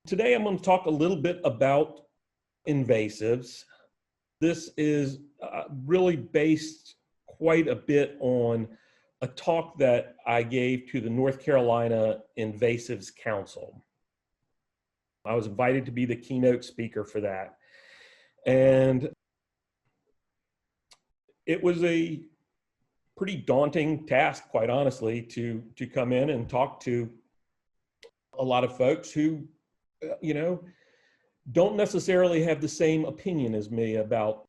Today I'm going to talk a little bit about invasives. This is really based quite a bit on a talk that I gave to the North Carolina Invasives Council. I was invited to be the keynote speaker for that. And it was a pretty daunting task, quite honestly, to come in and talk to a lot of folks who, don't necessarily have the same opinion as me about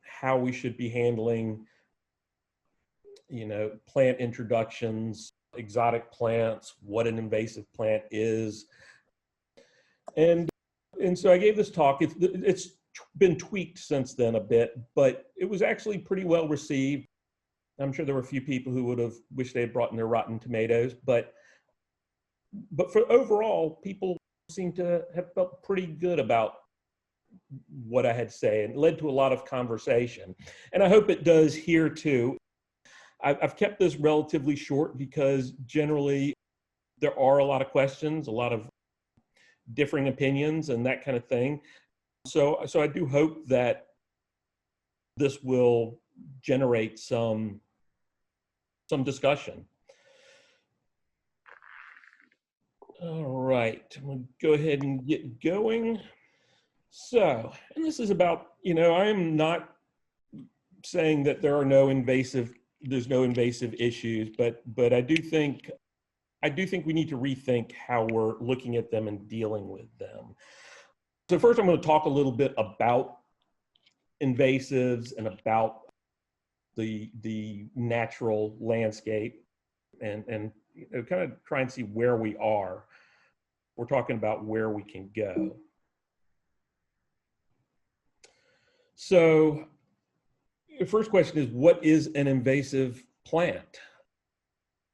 how we should be handling, plant introductions, exotic plants, what an invasive plant is. And so I gave this talk. It's been tweaked since then a bit, but it was actually pretty well received. I'm sure there were a few people who would have wished they had brought in their rotten tomatoes, but for overall, people seem to have felt pretty good about what I had to say, and it led to a lot of conversation. And I hope it does here too. I've kept this relatively short because generally there are a lot of questions, a lot of differing opinions and that kind of thing. So I do hope that this will generate some discussion. All right, I'm gonna go ahead and get going. So, and this is about, I am not saying that there's no invasive issues, but I do think we need to rethink how we're looking at them and dealing with them. So first I'm going to talk a little bit about invasives and about the natural landscape and kind of try and see where we are. We're talking about where we can go. So the first question is, what is an invasive plant?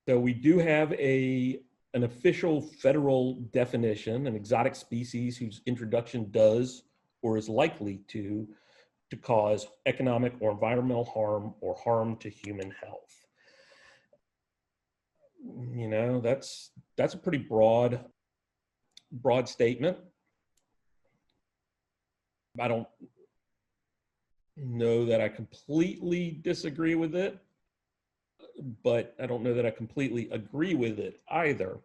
So we do have an official federal definition, an exotic species whose introduction does or is likely to cause economic or environmental harm or harm to human health. That's a pretty broad statement. I don't know that I completely disagree with it, but I don't know that I completely agree with it either.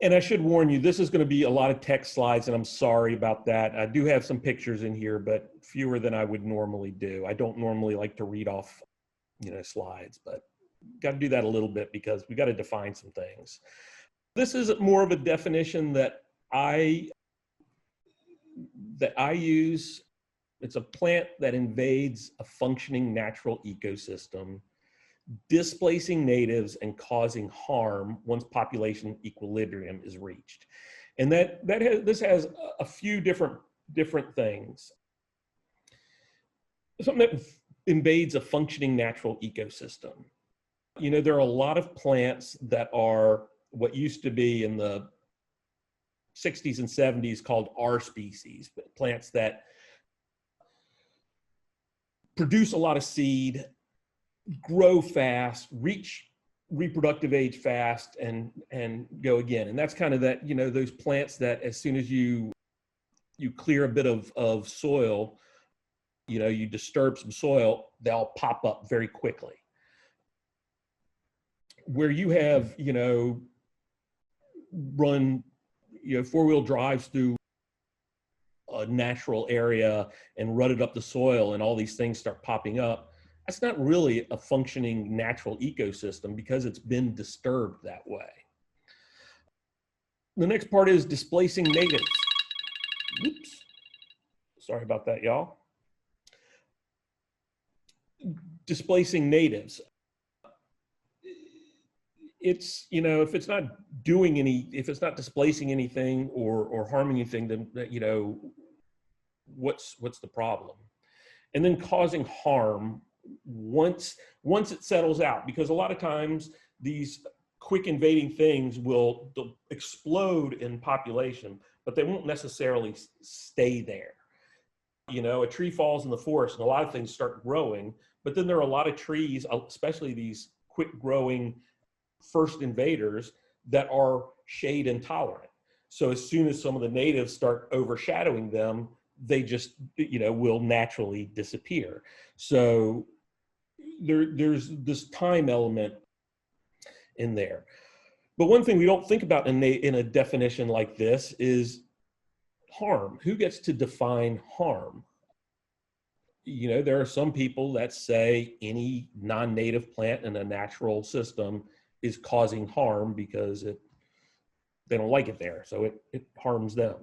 And I should warn you, this is going to be a lot of text slides, and I'm sorry about that. I do have some pictures in here, but fewer than I would normally do. I don't normally like to read off, slides, but got to do that a little bit because we got to define some things. This is more of a definition that I use. It's a plant that invades a functioning natural ecosystem, displacing natives and causing harm once population equilibrium is reached. And this has a few different things. Something that invades a functioning natural ecosystem. There are a lot of plants that are what used to be in the 60s and 70s called R species, but plants that produce a lot of seed, grow fast, reach reproductive age fast, and go again. And that's kind of that, those plants that as soon as you clear a bit of soil, you disturb some soil, they'll pop up very quickly. Where you have, run, four-wheel drives through a natural area and rutted up the soil and all these things start popping up, that's not really a functioning natural ecosystem because it's been disturbed that way. The next part is displacing natives. Oops. Sorry about that, y'all. Displacing natives. It's, if it's not displacing anything or harming anything, then, what's the problem? And then causing harm once it settles out, because a lot of times these quick invading things will explode in population, but they won't necessarily stay there. A tree falls in the forest and a lot of things start growing, but then there are a lot of trees, especially these quick growing first invaders, that are shade intolerant. So as soon as some of the natives start overshadowing them, they just, will naturally disappear. So there's this time element in there. But one thing we don't think about in a definition like this is harm. Who gets to define harm? There are some people that say any non-native plant in a natural system is causing harm because they don't like it there, so it harms them.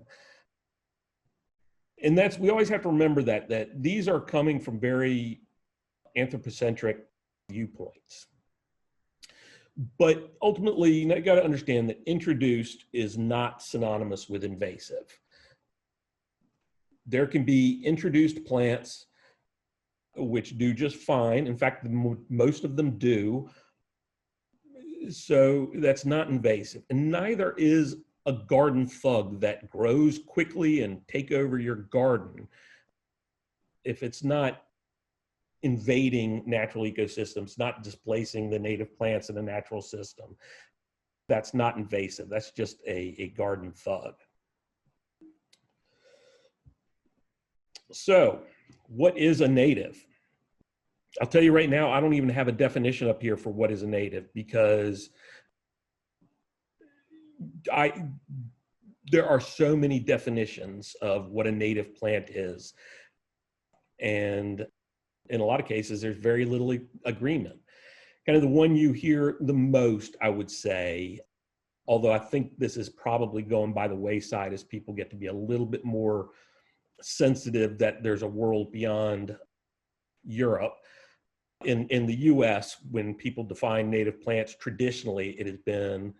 And we always have to remember that these are coming from very anthropocentric viewpoints. But ultimately, you got to understand that introduced is not synonymous with invasive. There can be introduced plants which do just fine. In fact, most of them do. So that's not invasive. And neither is a garden thug that grows quickly and take over your garden. If it's not invading natural ecosystems, not displacing the native plants in a natural system, that's not invasive. That's just a garden thug. So what is a native? I'll tell you right now, I don't even have a definition up here for what is a native, because there are so many definitions of what a native plant is. And in a lot of cases, there's very little agreement. Kind of the one you hear the most, I would say, although I think this is probably going by the wayside as people get to be a little bit more sensitive that there's a world beyond Europe. In the US, when people define native plants, traditionally it has been,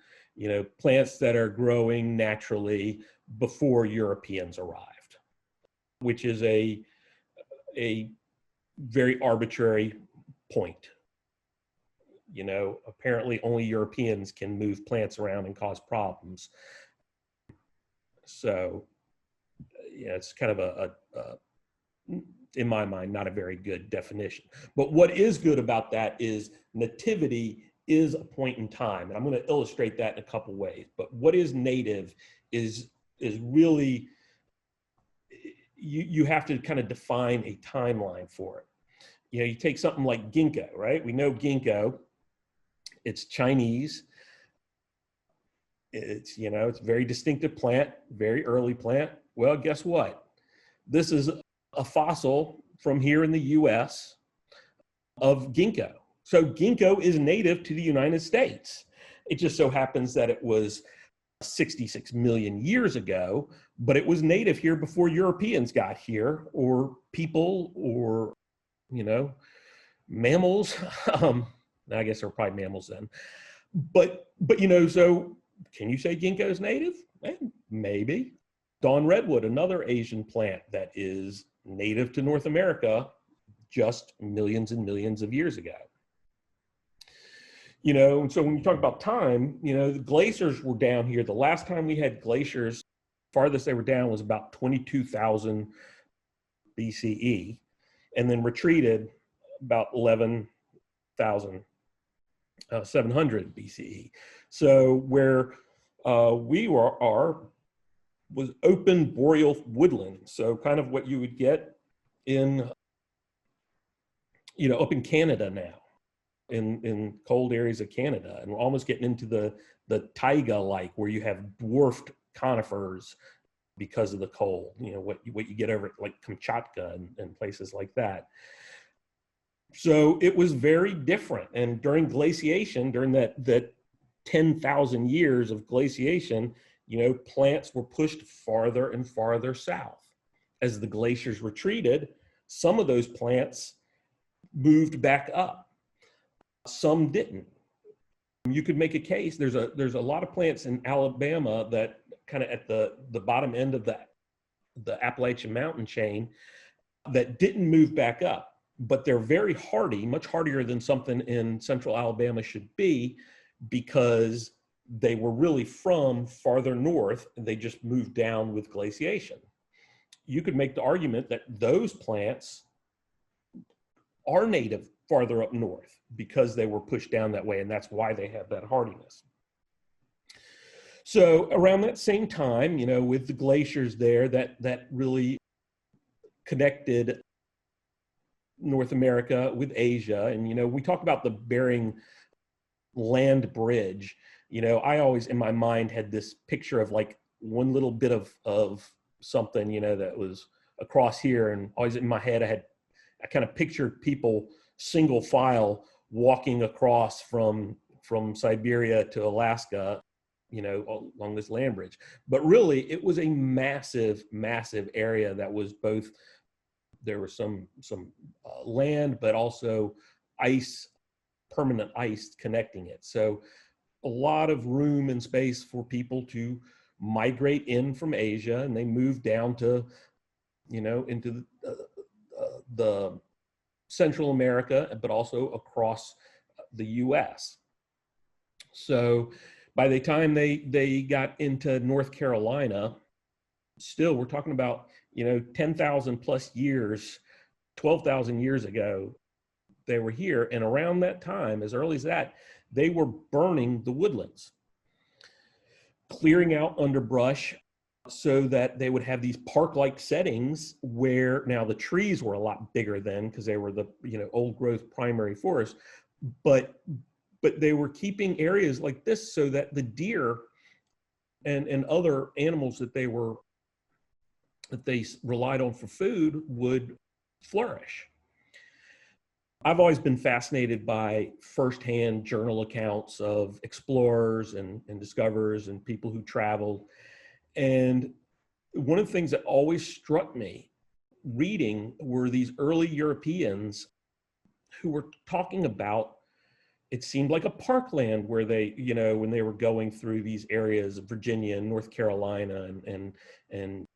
plants that are growing naturally before Europeans arrived, which is a very arbitrary point. Apparently only Europeans can move plants around and cause problems. So, it's kind of in my mind, not a very good definition. But what is good about that is nativity is a point in time. And I'm going to illustrate that in a couple ways. But what is native is really, you have to kind of define a timeline for it. You take something like ginkgo, right? We know ginkgo, it's Chinese. It's a very distinctive plant, very early plant. Well, guess what? This is a fossil from here in the US of ginkgo. So ginkgo is native to the United States. It just so happens that it was 66 million years ago, but it was native here before Europeans got here, or people, or, mammals. I guess there were probably mammals then. But so can you say ginkgo is native? Maybe. Dawn redwood, another Asian plant that is native to North America just millions and millions of years ago. And so when you talk about time, the glaciers were down here. The last time we had glaciers, farthest they were down was about 22,000 BCE, and then retreated about 11,700 BCE. So where we was open boreal woodland. So kind of what you would get in, up in Canada now, in cold areas of Canada, and we're almost getting into the taiga-like, where you have dwarfed conifers because of the cold, what you get over at like Kamchatka and places like that. So it was very different. And during glaciation, during that 10,000 years of glaciation, plants were pushed farther and farther south. As the glaciers retreated, some of those plants moved back up. Some didn't. You could make a case. There's a lot of plants in Alabama that kind of at the bottom end of the Appalachian mountain chain that didn't move back up, but they're very hardy, much hardier than something in central Alabama should be, because they were really from farther north, and they just moved down with glaciation. You could make the argument that those plants are native farther up north because they were pushed down that way, and that's why they have that hardiness. So around that same time, you know, with the glaciers there, that really connected North America with Asia. And, you know, we talk about the Bering land bridge. You know, I always in my mind had this picture of like one little bit of something, you know, that was across here. And always in my head, I kind of pictured people single file walking across from Siberia to Alaska, you know, along this land bridge. But really, it was a massive, massive area that was both, there was some land, but also ice, permanent ice connecting it. So a lot of room and space for people to migrate in from Asia, and they moved down to, you know, into the Central America, but also across the U.S. So by the time they got into North Carolina, still we're talking about, you know, 10,000 plus years, 12,000 years ago, they were here. And around that time, as early as that, they were burning the woodlands, clearing out underbrush so that they would have these park-like settings where now the trees were a lot bigger then because they were the, you know, old growth primary forest, but they were keeping areas like this so that the deer and other animals that they relied on for food would flourish. I've always been fascinated by firsthand journal accounts of explorers and discoverers and people who traveled. And one of the things that always struck me reading were these early Europeans who were talking about, it seemed like a parkland where they, you know, when they were going through these areas of Virginia and North Carolina and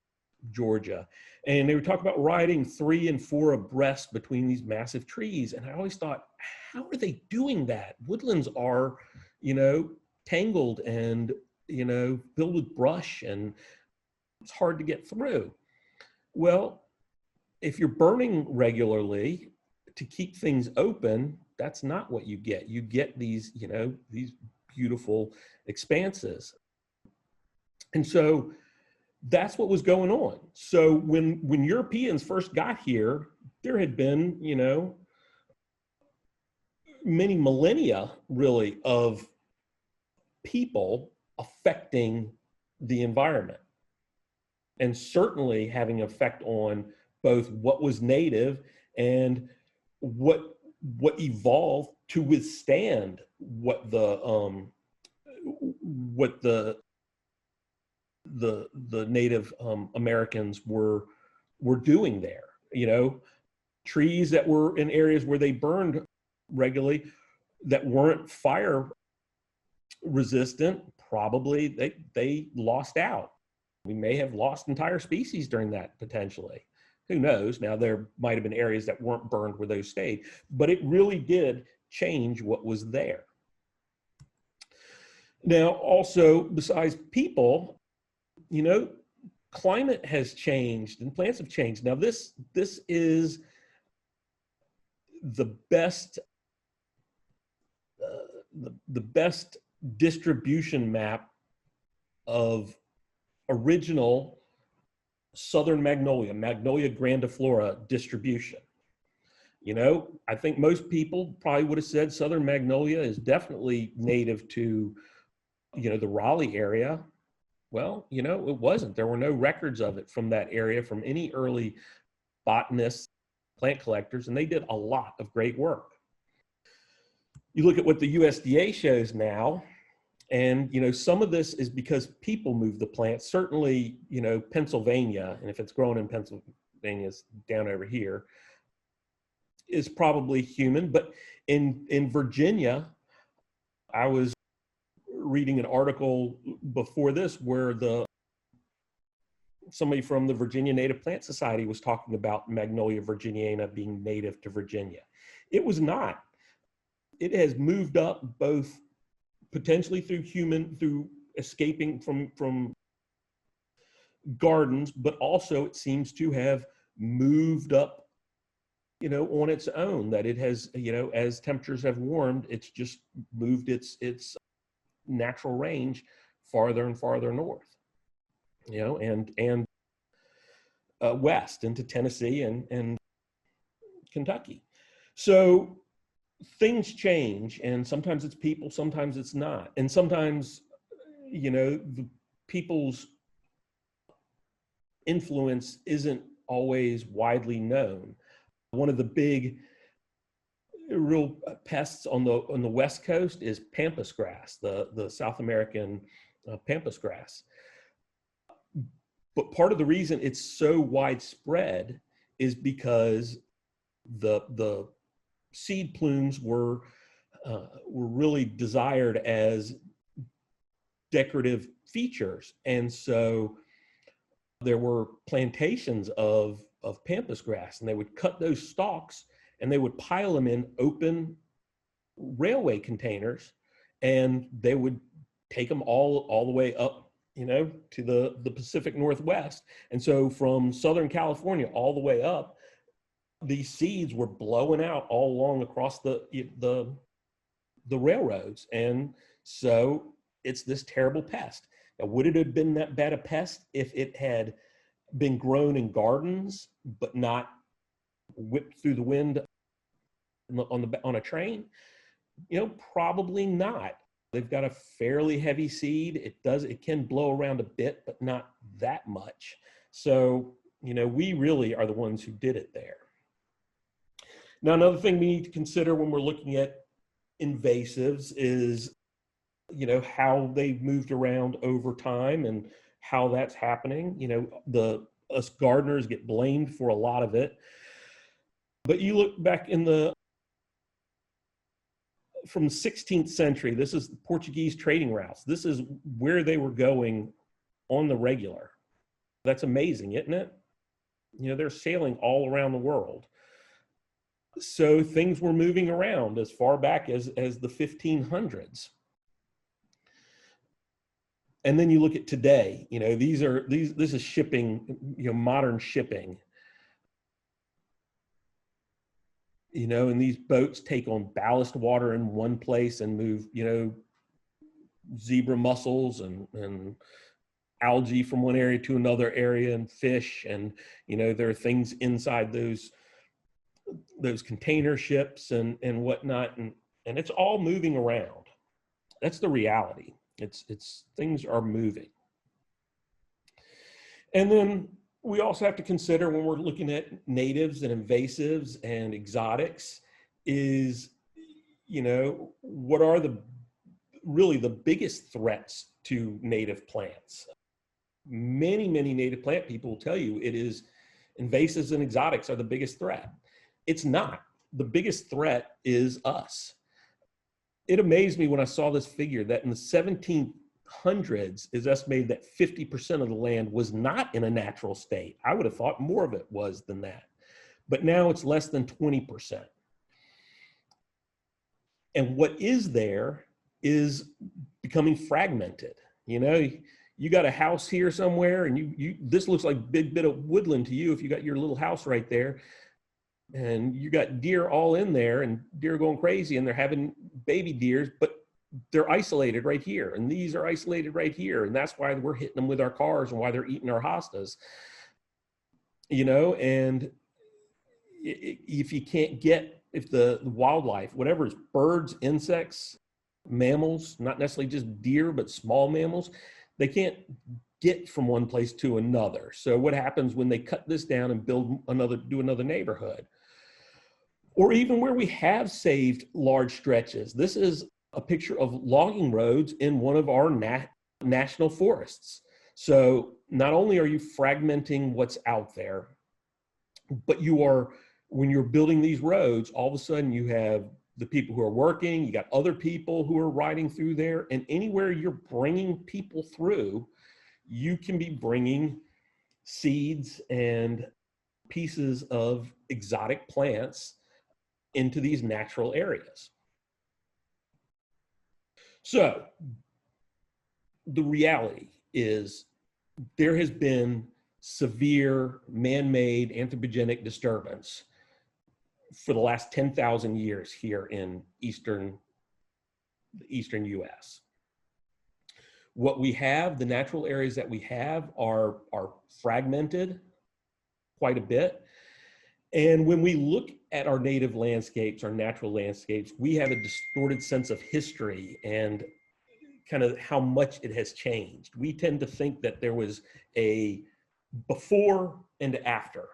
Georgia. And they would talk about riding 3 and 4 abreast between these massive trees. And I always thought, how are they doing that? Woodlands are, you know, tangled and, you know, filled with brush, and it's hard to get through. Well, if you're burning regularly to keep things open, that's not what you get. You get these, you know, these beautiful expanses. And so that's what was going on. So when Europeans first got here, there had been, you know, many millennia really of people affecting the environment, and certainly having an effect on both what was native and what evolved to withstand what the Native Americans were doing there. You know, trees that were in areas where they burned regularly that weren't fire resistant, probably they lost out. We may have lost entire species during that, potentially. Who knows? Now, there might have been areas that weren't burned where those stayed, but it really did change what was there. Now, also, besides people, you know, climate has changed and plants have changed. Now, this is the best the best distribution map of original southern magnolia grandiflora distribution. You know, I think most people probably would have said southern magnolia is definitely native to, you know, the Raleigh area. Well, you know, it wasn't. There were no records of it from that area from any early botanists, plant collectors, and they did a lot of great work. You look at what the USDA shows now, and, you know, some of this is because people move the plant. Certainly, you know, Pennsylvania, and if it's grown in Pennsylvania, it's down over here, is probably human. But in Virginia, I was reading an article before this where somebody from the Virginia Native Plant Society was talking about Magnolia virginiana being native to Virginia. It was not. It has moved up both potentially through escaping from gardens, but also it seems to have moved up, you know, on its own, that it has, you know, as temperatures have warmed, it's just moved its natural range farther and farther north, and west into Tennessee and Kentucky. So things change, and sometimes it's people, sometimes it's not. And sometimes, the people's influence isn't always widely known. One of the big real pests on the West Coast is pampas grass, the South American pampas grass. But part of the reason it's so widespread is because the seed plumes were really desired as decorative features, and so there were plantations of pampas grass, and they would cut those stalks and they would pile them in open railway containers, and they would take them all the way up, to the Pacific Northwest. And so from Southern California all the way up, these seeds were blowing out all along across the railroads. And so it's this terrible pest. Now, would it have been that bad a pest if it had been grown in gardens but not whipped through the wind on a train? Probably not. They've got a fairly heavy seed. It can blow around a bit, but not that much. So, we really are the ones who did it there. Now, another thing we need to consider when we're looking at invasives is, how they've moved around over time and how that's happening. Us gardeners get blamed for a lot of it. But you look back from the 16th century, this is the Portuguese trading routes. This is where they were going on the regular. That's amazing, isn't it? They're sailing all around the world. So things were moving around as far back as the 1500s. And then you look at today, this is shipping, modern shipping. And these boats take on ballast water in one place and move, zebra mussels and algae from one area to another area, and fish. And, there are things inside those container ships and whatnot. And it's all moving around. That's the reality. It's things are moving. And then we also have to consider, when we're looking at natives and invasives and exotics, is, what are really the biggest threats to native plants? Many native plant people will tell you it is invasives and exotics are the biggest threat. It's not. The biggest threat is us. It amazed me when I saw this figure that in the 1700s is estimated that 50% of the land was not in a natural state. I would have thought more of it was than that. But now it's less than 20%. And what is there is becoming fragmented. You got a house here somewhere, and this looks like a big bit of woodland to you if you got your little house right there. And you got deer all in there, and deer going crazy, and they're having baby deers, but they're isolated right here, and these are isolated right here, and that's why we're hitting them with our cars and why they're eating our hostas. And if you can't get, if the wildlife, whatever, it's birds, insects, mammals, not necessarily just deer, but small mammals, they can't get from one place to another. So what happens when they cut this down and do another neighborhood? Or even where we have saved large stretches. This is a picture of logging roads in one of our national forests. So not only are you fragmenting what's out there, but when you're building these roads, all of a sudden you have the people who are working, you got other people who are riding through there, and anywhere you're bringing people through, you can be bringing seeds and pieces of exotic plants into these natural areas. So the reality is there has been severe man-made anthropogenic disturbance for the last 10,000 years here in the eastern US. What we have, the natural areas that we have are fragmented quite a bit. And when we look at our native landscapes, our natural landscapes, we have a distorted sense of history and kind of how much it has changed. We tend to think that there was a before and after.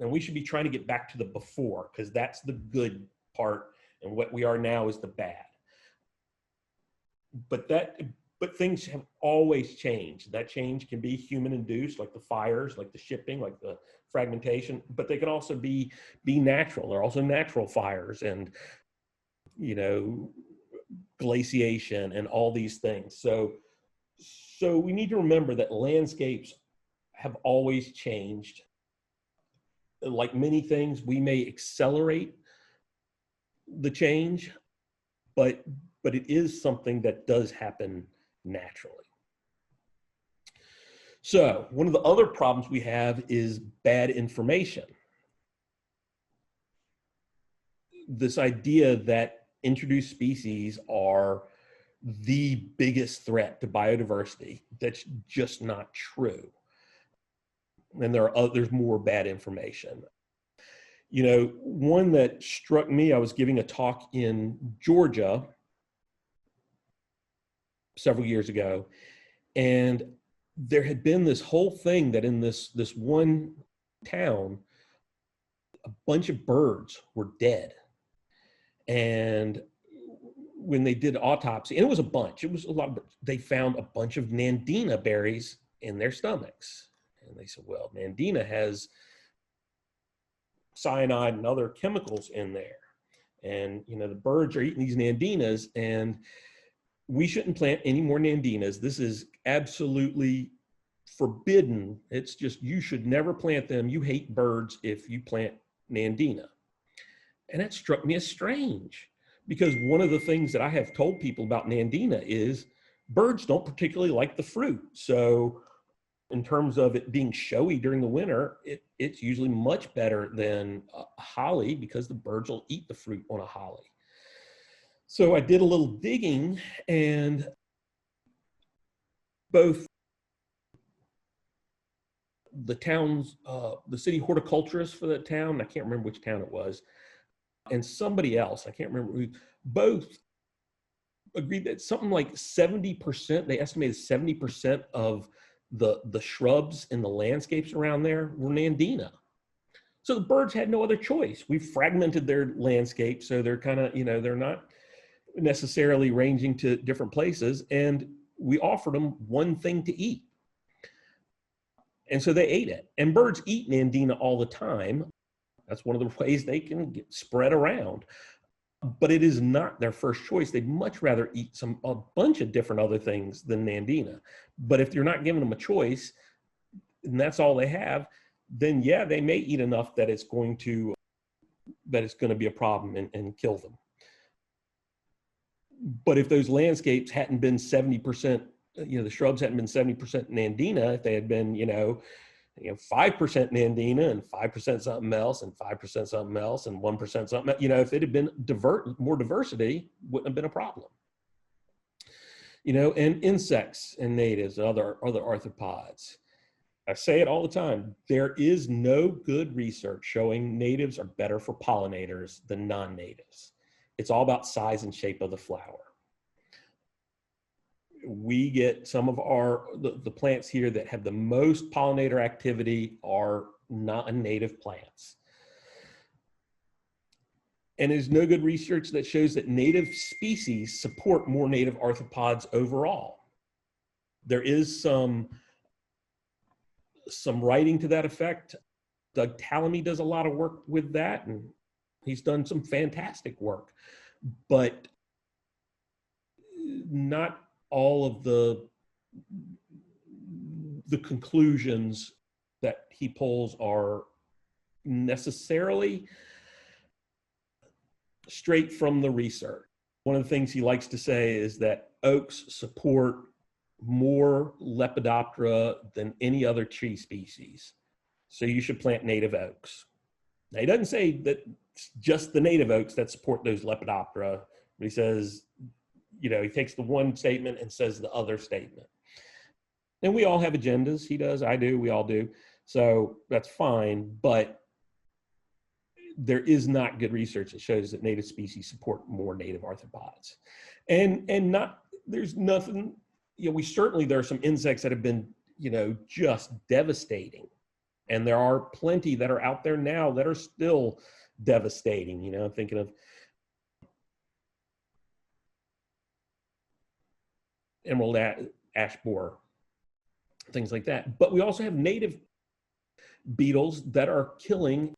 And we should be trying to get back to the before, because that's the good part, and what we are now is the bad. But things have always changed. That change can be human induced, like the fires, like the shipping, like the fragmentation, but they can also be natural. There are also natural fires and, you know, glaciation and all these things. So we need to remember that landscapes have always changed. Like many things, we may accelerate the change, but it is something that does happen naturally. So one of the other problems we have is bad information. This idea that introduced species are the biggest threat to biodiversity, that's just not true. And there's more bad information. You know, one that struck me, I was giving a talk in Georgia several years ago, and there had been this whole thing that in this one town, a bunch of birds were dead. And when they did autopsy, and it was a bunch, it was a lot of birds, they found a bunch of nandina berries in their stomachs. And they said, well, nandina has cyanide and other chemicals in there. And, you know, the birds are eating these nandinas, and we shouldn't plant any more nandinas. This is absolutely forbidden. It's just, you should never plant them. You hate birds if you plant nandina. And that struck me as strange, because one of the things that I have told people about nandina is birds don't particularly like the fruit. So in terms of it being showy during the winter, it's usually much better than holly, because the birds will eat the fruit on a holly. So I did a little digging, and both the town's, the city horticulturist for that town, I can't remember which town it was, and somebody else, I can't remember who, both agreed that something like 70%, they estimated 70% of the shrubs in the landscapes around there were nandina. So the birds had no other choice. We've fragmented their landscape, so they're kind of, you know, they're not necessarily ranging to different places, and we offered them one thing to eat. And so they ate it. And birds eat nandina all the time. That's one of the ways they can get spread around. But it is not their first choice. They'd much rather eat a bunch of different other things than nandina. But if you're not giving them a choice, and that's all they have, then yeah, they may eat enough that it's going to be a problem and kill them. But if those landscapes hadn't been 70%, you know, the shrubs hadn't been 70% nandina, if they had been, 5% nandina and 5% something else and 5% something else and 1% something else, if it had been more diversity, wouldn't have been a problem. And insects and natives and other arthropods. I say it all the time, there is no good research showing natives are better for pollinators than non-natives. It's all about size and shape of the flower. We get some of the plants here that have the most pollinator activity are non-native plants. And there's no good research that shows that native species support more native arthropods overall. There is some writing to that effect. Doug Tallamy does a lot of work with that, and he's done some fantastic work, but not all of the conclusions that he pulls are necessarily straight from the research. One of the things he likes to say is that oaks support more Lepidoptera than any other tree species. So you should plant native oaks. Now, he doesn't say that it's just the native oaks that support those Lepidoptera, but he says he takes the one statement and says the other statement. And we all have agendas. He does, I do, we all do. So that's fine, but there is not good research that shows that native species support more native arthropods. And there's nothing, there are some insects that have been, just devastating. And there are plenty that are out there now that are still devastating. I'm thinking of emerald ash borer, things like that. But we also have native beetles that are killing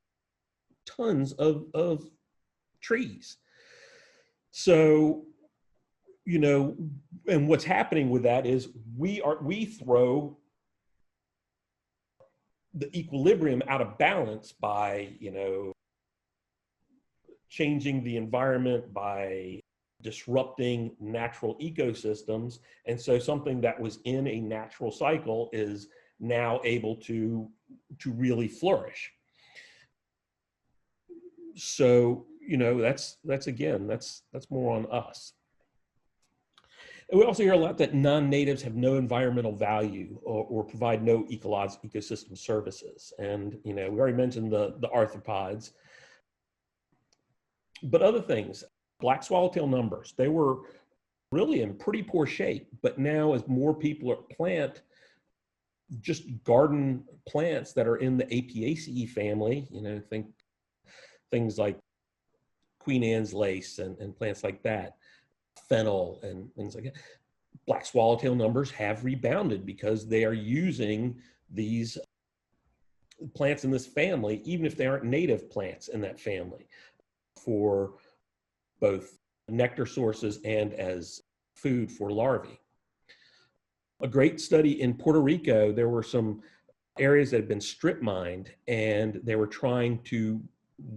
tons of trees. So, and what's happening with that is we throw the equilibrium out of balance by, changing the environment, by disrupting natural ecosystems. And so something that was in a natural cycle is now able to really flourish. So, that's more on us. And we also hear a lot that non-natives have no environmental value or provide no ecosystem services. And, we already mentioned the arthropods, but other things, black swallowtail numbers, they were really in pretty poor shape. But now as more people plant just garden plants that are in the Apiaceae family, think things like Queen Anne's lace and plants like that, fennel and things like that. Black swallowtail numbers have rebounded because they are using these plants in this family, even if they aren't native plants in that family, for both nectar sources and as food for larvae. A great study in Puerto Rico, there were some areas that had been strip mined and they were trying to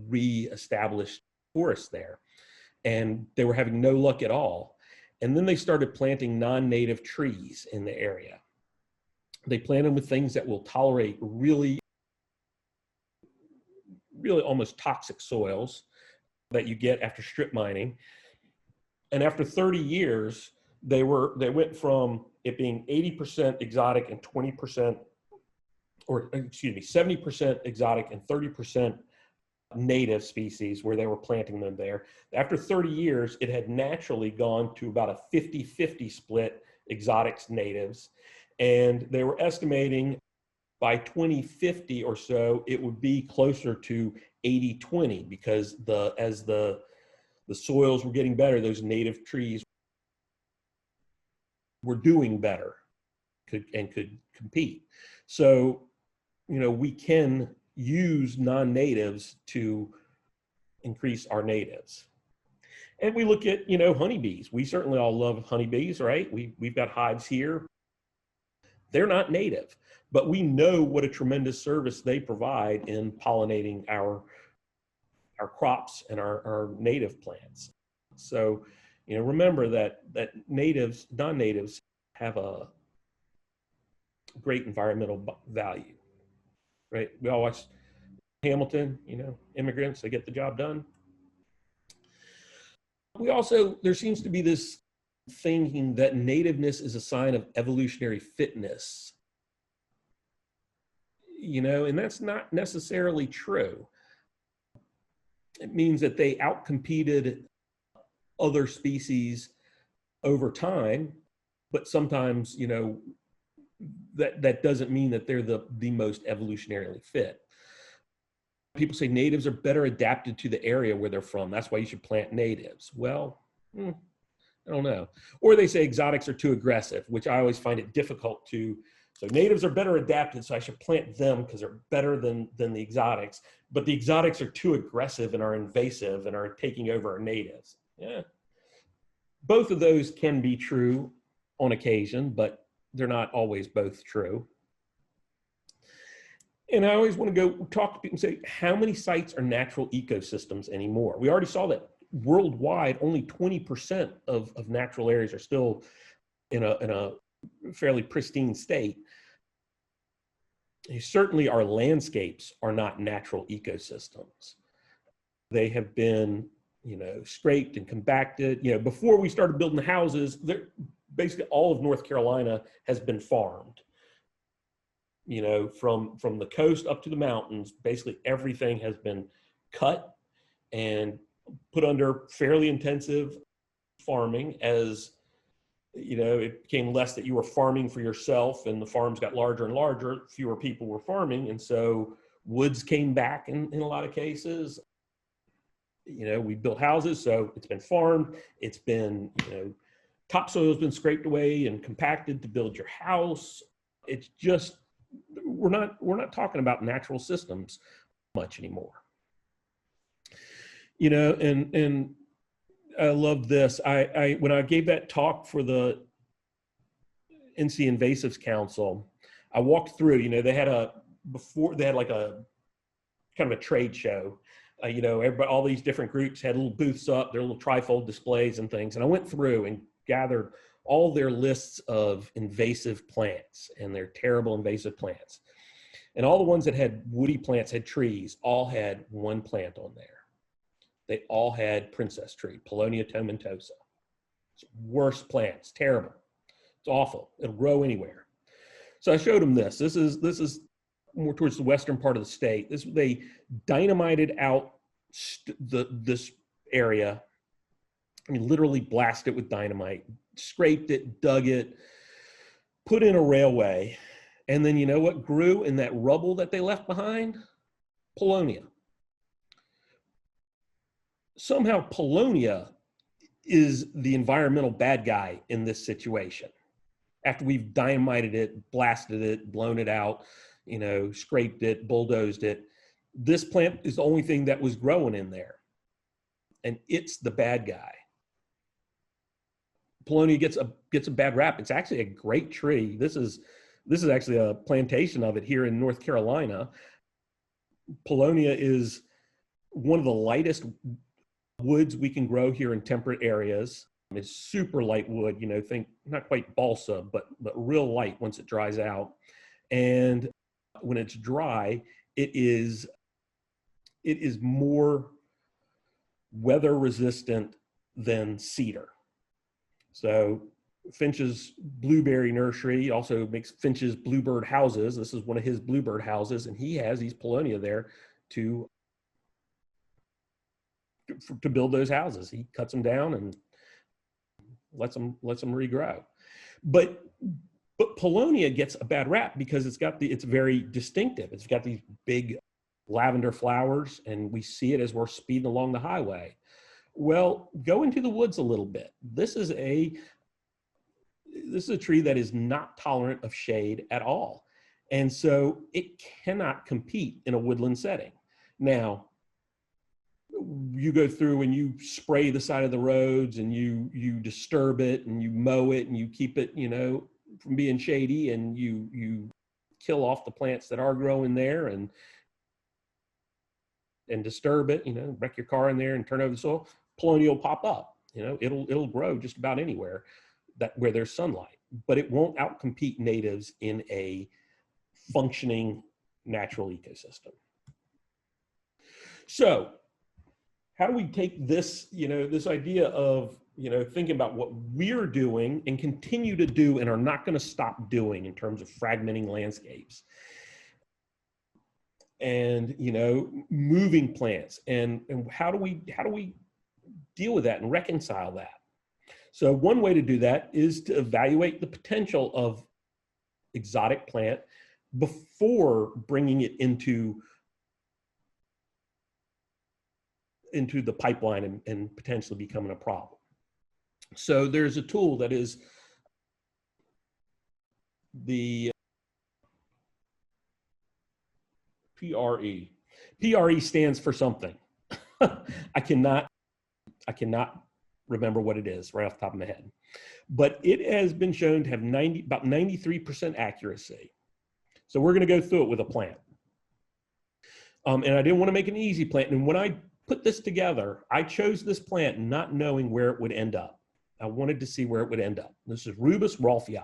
re-establish forests there. And they were having no luck at all. And then they started planting non-native trees in the area. They plant them with things that will tolerate really almost toxic soils that you get after strip mining. And after 30 years, they went from it being 80% exotic and 20%, or excuse me, 70% exotic and 30% native species where they were planting them there. After 30 years, it had naturally gone to about a 50-50 split exotics natives. And they were estimating by 2050 or so, it would be closer to 80-20 because as the soils were getting better, those native trees were doing better and could compete. So, we can use non-natives to increase our natives. And we look at, honeybees. We certainly all love honeybees, right? We've got hives here. They're not native, but we know what a tremendous service they provide in pollinating our crops and our native plants. So, remember that non-natives have a great environmental value, right? We all watch Hamilton, immigrants, they get the job done. There seems to be this thinking that nativeness is a sign of evolutionary fitness, and that's not necessarily true. It means that they outcompeted other species over time, but sometimes, that doesn't mean that they're the most evolutionarily fit. People say natives are better adapted to the area where they're from. That's why you should plant natives. Well, I don't know. Or they say exotics are too aggressive, which I always find it difficult to. So natives are better adapted, so I should plant them because they're better than the exotics. But the exotics are too aggressive and are invasive and are taking over our natives. Yeah. Both of those can be true on occasion, but they're not always both true. And I always want to go talk to people and say, how many sites are natural ecosystems anymore? We already saw that worldwide, only 20% of natural areas are still in a fairly pristine state. Certainly our landscapes are not natural ecosystems. They have been, scraped and compacted. Before we started building the houses, basically all of North Carolina has been farmed. From the coast up to the mountains, basically everything has been cut and put under fairly intensive farming. As it became less that you were farming for yourself, and the farms got larger and larger, fewer people were farming, and so woods came back in a lot of cases. We built houses, so it's been farmed. It's been, topsoil has been scraped away and compacted to build your house. It's just, we're not talking about natural systems much anymore. And I love this. When I gave that talk for the NC Invasives Council, I walked through, they had like a kind of a trade show. Everybody, all these different groups had little booths up, their little trifold displays and things. And I went through and gathered all their lists of invasive plants and their terrible invasive plants. And all the ones that had woody plants, had trees, all had one plant on there. They all had princess tree, Paulownia tomentosa. It's worst plants, terrible. It's awful. It'll grow anywhere. So I showed them this. This is more towards the western part of the state. They dynamited out this area. I mean, literally blasted it with dynamite, scraped it, dug it, put in a railway. And then you know what grew in that rubble that they left behind? Paulownia. Somehow Paulownia is the environmental bad guy in this situation. After we've dynamited it, blasted it, blown it out, scraped it, bulldozed it, this plant is the only thing that was growing in there. And it's the bad guy. Paulownia gets a bad rap. It's actually a great tree. This is actually a plantation of it here in North Carolina. Paulownia is one of the lightest woods we can grow here in temperate areas. It's super light wood, think not quite balsa, but real light once it dries out. And when it's dry, it is more weather resistant than cedar. So Finch's Blueberry Nursery also makes Finch's Bluebird houses. This is one of his Bluebird houses, and he has these Paulownia there to build those houses. He cuts them down and lets them regrow. But Paulownia gets a bad rap because it's very distinctive. It's got these big lavender flowers, and we see it as we're speeding along the highway. Well, go into the woods a little bit. This is a tree that is not tolerant of shade at all. And so it cannot compete in a woodland setting. Now, you go through and you spray the side of the roads and you disturb it and you mow it and you keep it, from being shady, and you kill off the plants that are growing there and disturb it, wreck your car in there and turn over the soil. Paulownia will pop up, it'll grow just about anywhere where there's sunlight, but it won't outcompete natives in a functioning natural ecosystem. So how do we take this, this idea of, thinking about what we're doing and continue to do and are not going to stop doing in terms of fragmenting landscapes and, moving plants, and how do we deal with that and reconcile that? So one way to do that is to evaluate the potential of exotic plant before bringing it into the pipeline and potentially becoming a problem. So there's a tool that is the PRE. PRE stands for something. I cannot remember what it is right off the top of my head, but it has been shown to have about 93% accuracy. So we're going to go through it with a plant. And I didn't want to make an easy plant. And when I put this together, I chose this plant not knowing where it would end up. I wanted to see where it would end up. This is Rubus rolfii,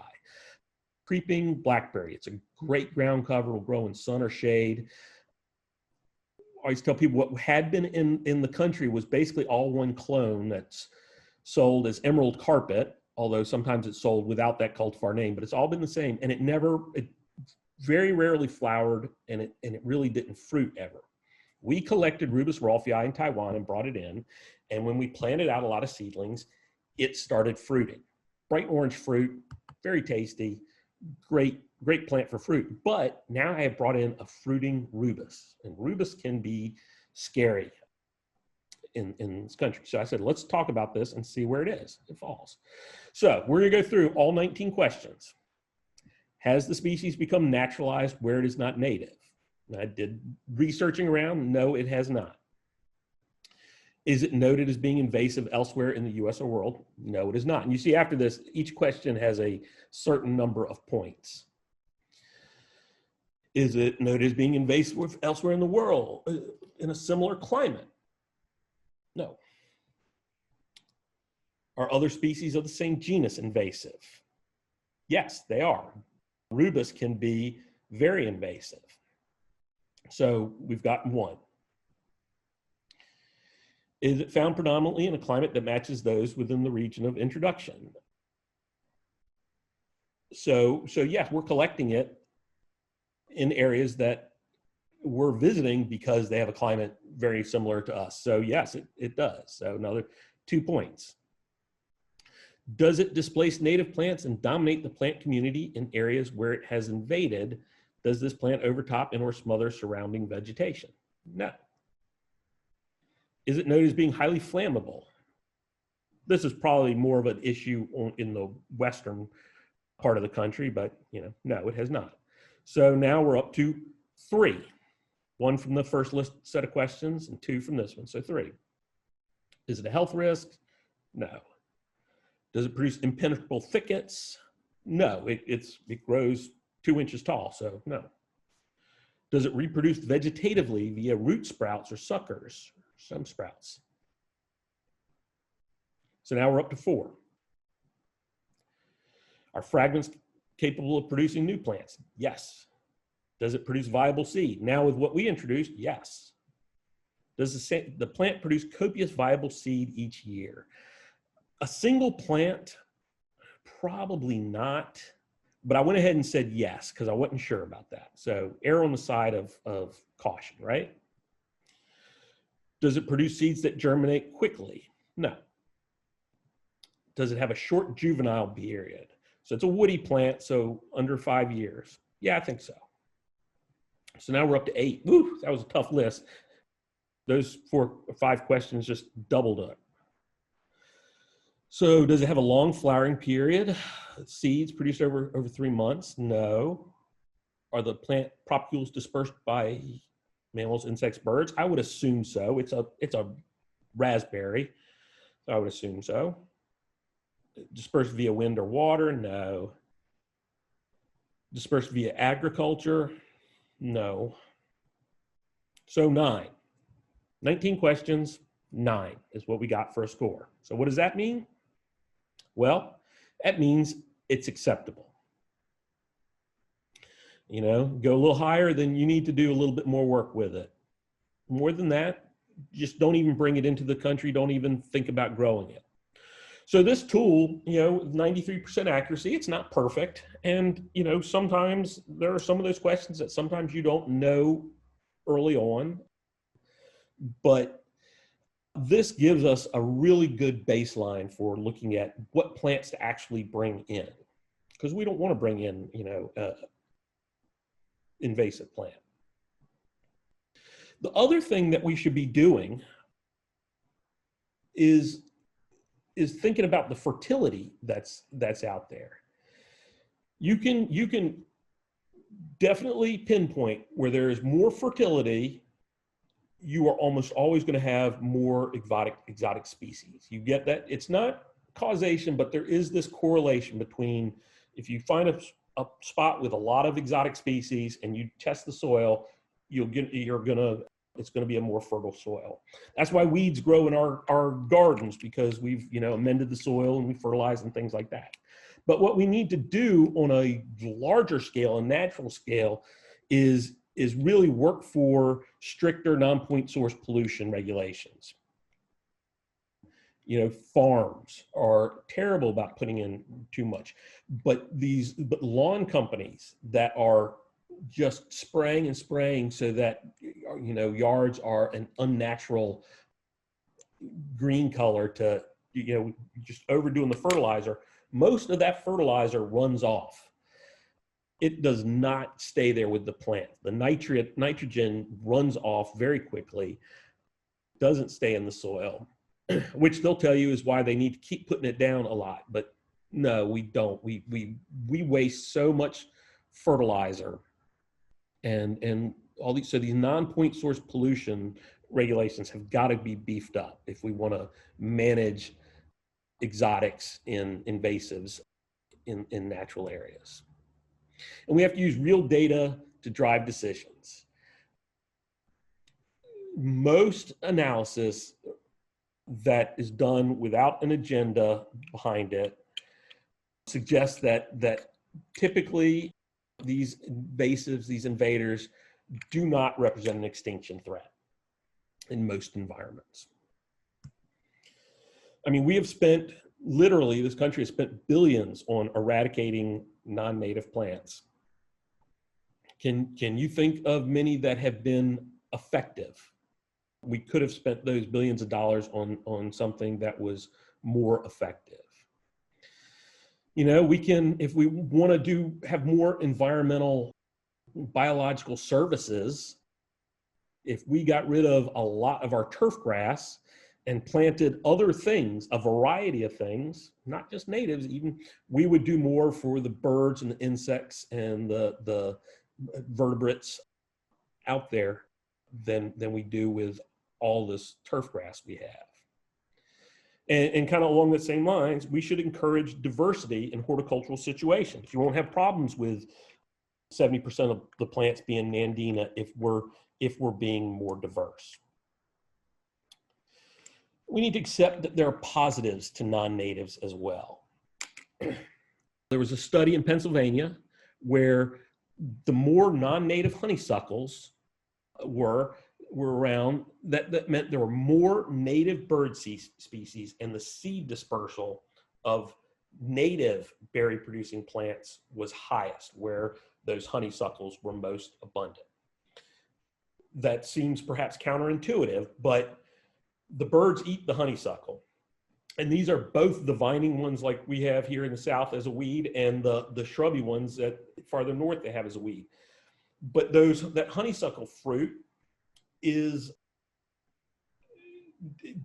creeping blackberry. It's a great ground cover, will grow in sun or shade. always tell people what had been in the country was basically all one clone that's sold as emerald carpet, although sometimes it's sold without that cultivar name, but it's all been the same. And it very rarely flowered, and it really didn't fruit ever. We collected Rubus rolfii in Taiwan and brought it in. And when we planted out a lot of seedlings, it started fruiting. Bright orange fruit, very tasty, great plant for fruit. But now I have brought in a fruiting Rubus, and Rubus can be scary in this country. So I said, let's talk about this and see where it falls. So we're gonna go through all 19 questions. Has the species become naturalized where it is not native? And I did researching around, no, it has not. Is it noted as being invasive elsewhere in the US or world? No, it is not. And you see after this, each question has a certain number of points. Is it noted as being invasive elsewhere in the world in a similar climate? No. Are other species of the same genus invasive? Yes, they are. Rubus can be very invasive. So we've got one. Is it found predominantly in a climate that matches those within the region of introduction? So yes, we're collecting it in areas that we're visiting because they have a climate very similar to us. So yes, it does. So another 2 points. Does it displace native plants and dominate the plant community in areas where it has invaded? Does this plant overtop and or smother surrounding vegetation? No. Is it noted as being highly flammable? This is probably more of an issue in the western part of the country, but no, it has not. So now we're up to 3. 1 from the first list set of questions and 2 from this one, so 3. Is it a health risk? No. Does it produce impenetrable thickets? No, it grows 2 inches tall, so no. Does it reproduce vegetatively via root sprouts or suckers? Some sprouts. So now we're up to 4. Are fragments capable of producing new plants? Yes. Does it produce viable seed? Now with what we introduced, yes. Does the plant produce copious viable seed each year? A single plant, probably not, but I went ahead and said yes because I wasn't sure about that. So err on the side of caution, right? Does it produce seeds that germinate quickly? No. Does it have a short juvenile period? So it's a woody plant, so under 5 years. Yeah, I think so. So now we're up to 8. Woo, that was a tough list. Those 4 or 5 questions just doubled up. So does it have a long flowering period? Seeds produced over 3 months? No. Are the plant propagules dispersed by mammals, insects, birds? I would assume so. It's a raspberry, so I would assume so. Dispersed via wind or water? No. Dispersed via agriculture? No. So 9. 19 questions, 9 is what we got for a score. So what does that mean? Well, that means it's acceptable. Go a little higher, then you need to do a little bit more work with it. More than that, just don't even bring it into the country. Don't even think about growing it. So this tool, 93% accuracy, it's not perfect. And, sometimes there are some of those questions that sometimes you don't know early on, but this gives us a really good baseline for looking at what plants to actually bring in, because we don't want to bring in, invasive plant. The other thing that we should be doing is thinking about the fertility that's out there. You can definitely pinpoint where there is more fertility. You are almost always going to have more exotic species. You get that? It's not causation, but there is this correlation between if you find a spot with a lot of exotic species and you test the soil, it's going to be a more fertile soil. That's why weeds grow in our gardens, because we've amended the soil and we fertilize and things like that. But what we need to do on a larger scale, a natural scale, is is really work for stricter non-point source pollution regulations. You know, farms are terrible about putting in too much, but lawn companies that are just spraying and spraying so that, you know, yards are an unnatural green color to, you know, just overdoing the fertilizer, most of that fertilizer runs off. It does not stay there with the plant. The nitrogen runs off very quickly, doesn't stay in the soil, which they'll tell you is why they need to keep putting it down a lot. But no, we don't. We waste so much fertilizer, and all these, so these non-point source pollution regulations have got to be beefed up if we want to manage exotics in invasives in natural areas. And we have to use real data to drive decisions. Most analysis that is done without an agenda behind it suggests that typically these invasives, these invaders, do not represent an extinction threat in most environments. I mean, we have spent, literally, this country has spent billions on eradicating non-native plants. Can you think of many that have been effective? We could have spent those billions of dollars on something that was more effective. You know, we can, if we want to have more environmental biological services, if we got rid of a lot of our turf grass and planted other things, a variety of things, not just natives even, we would do more for the birds and the insects and the vertebrates out there than we do with all this turf grass we have. And kind of along the same lines, we should encourage diversity in horticultural situations. You won't have problems with 70% of the plants being Nandina if we're being more diverse. We need to accept that there are positives to non-natives as well. There was a study in Pennsylvania where the more non-native honeysuckles were around, that meant there were more native bird species, and the seed dispersal of native berry producing plants was highest, where those honeysuckles were most abundant. That seems perhaps counterintuitive, but the birds eat the honeysuckle. And these are both the vining ones like we have here in the South as a weed, and the shrubby ones that farther north they have as a weed. But that honeysuckle fruit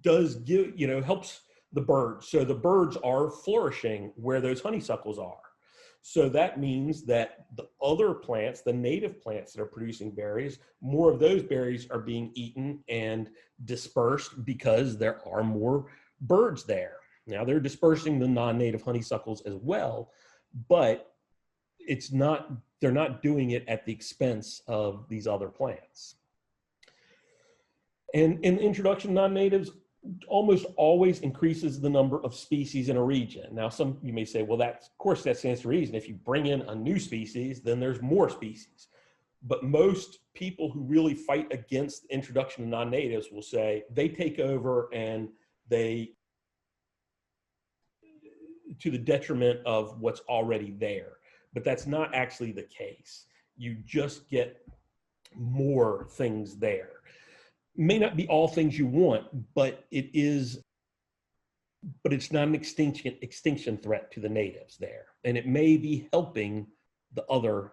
does give, you know, helps the birds. So the birds are flourishing where those honeysuckles are. So that means that the other plants, the native plants that are producing berries, more of those berries are being eaten and dispersed because there are more birds there. Now they're dispersing the non-native honeysuckles as well, but they're not doing it at the expense of these other plants. And in the introduction of non-natives almost always increases the number of species in a region. Now, you may say, well, of course that stands to reason. If you bring in a new species, then there's more species. But most people who really fight against the introduction of non-natives will say they take over and they, to the detriment of what's already there. But that's not actually the case. You just get more things there. May not be all things you want, but it's not an extinction threat to the natives there. And it may be helping the other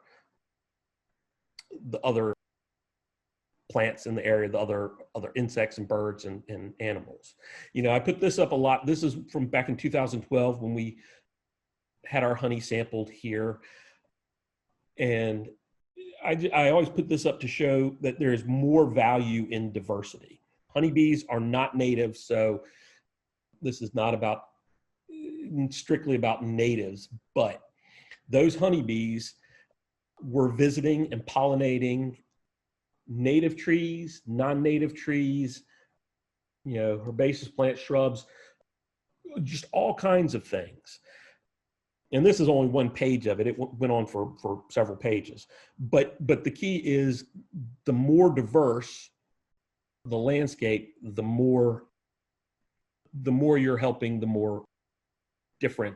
plants in the area, the other insects and birds and animals. You know, I put this up a lot. This is from back in 2012 when we had our honey sampled here. And I always put this up to show that there is more value in diversity. Honeybees are not native, so this is not strictly about natives, but those honeybees were visiting and pollinating native trees, non-native trees, you know, herbaceous plants, shrubs, just all kinds of things. And this is only one page of it. It went on for several pages. But the key is, the more diverse the landscape, the more you're helping the more different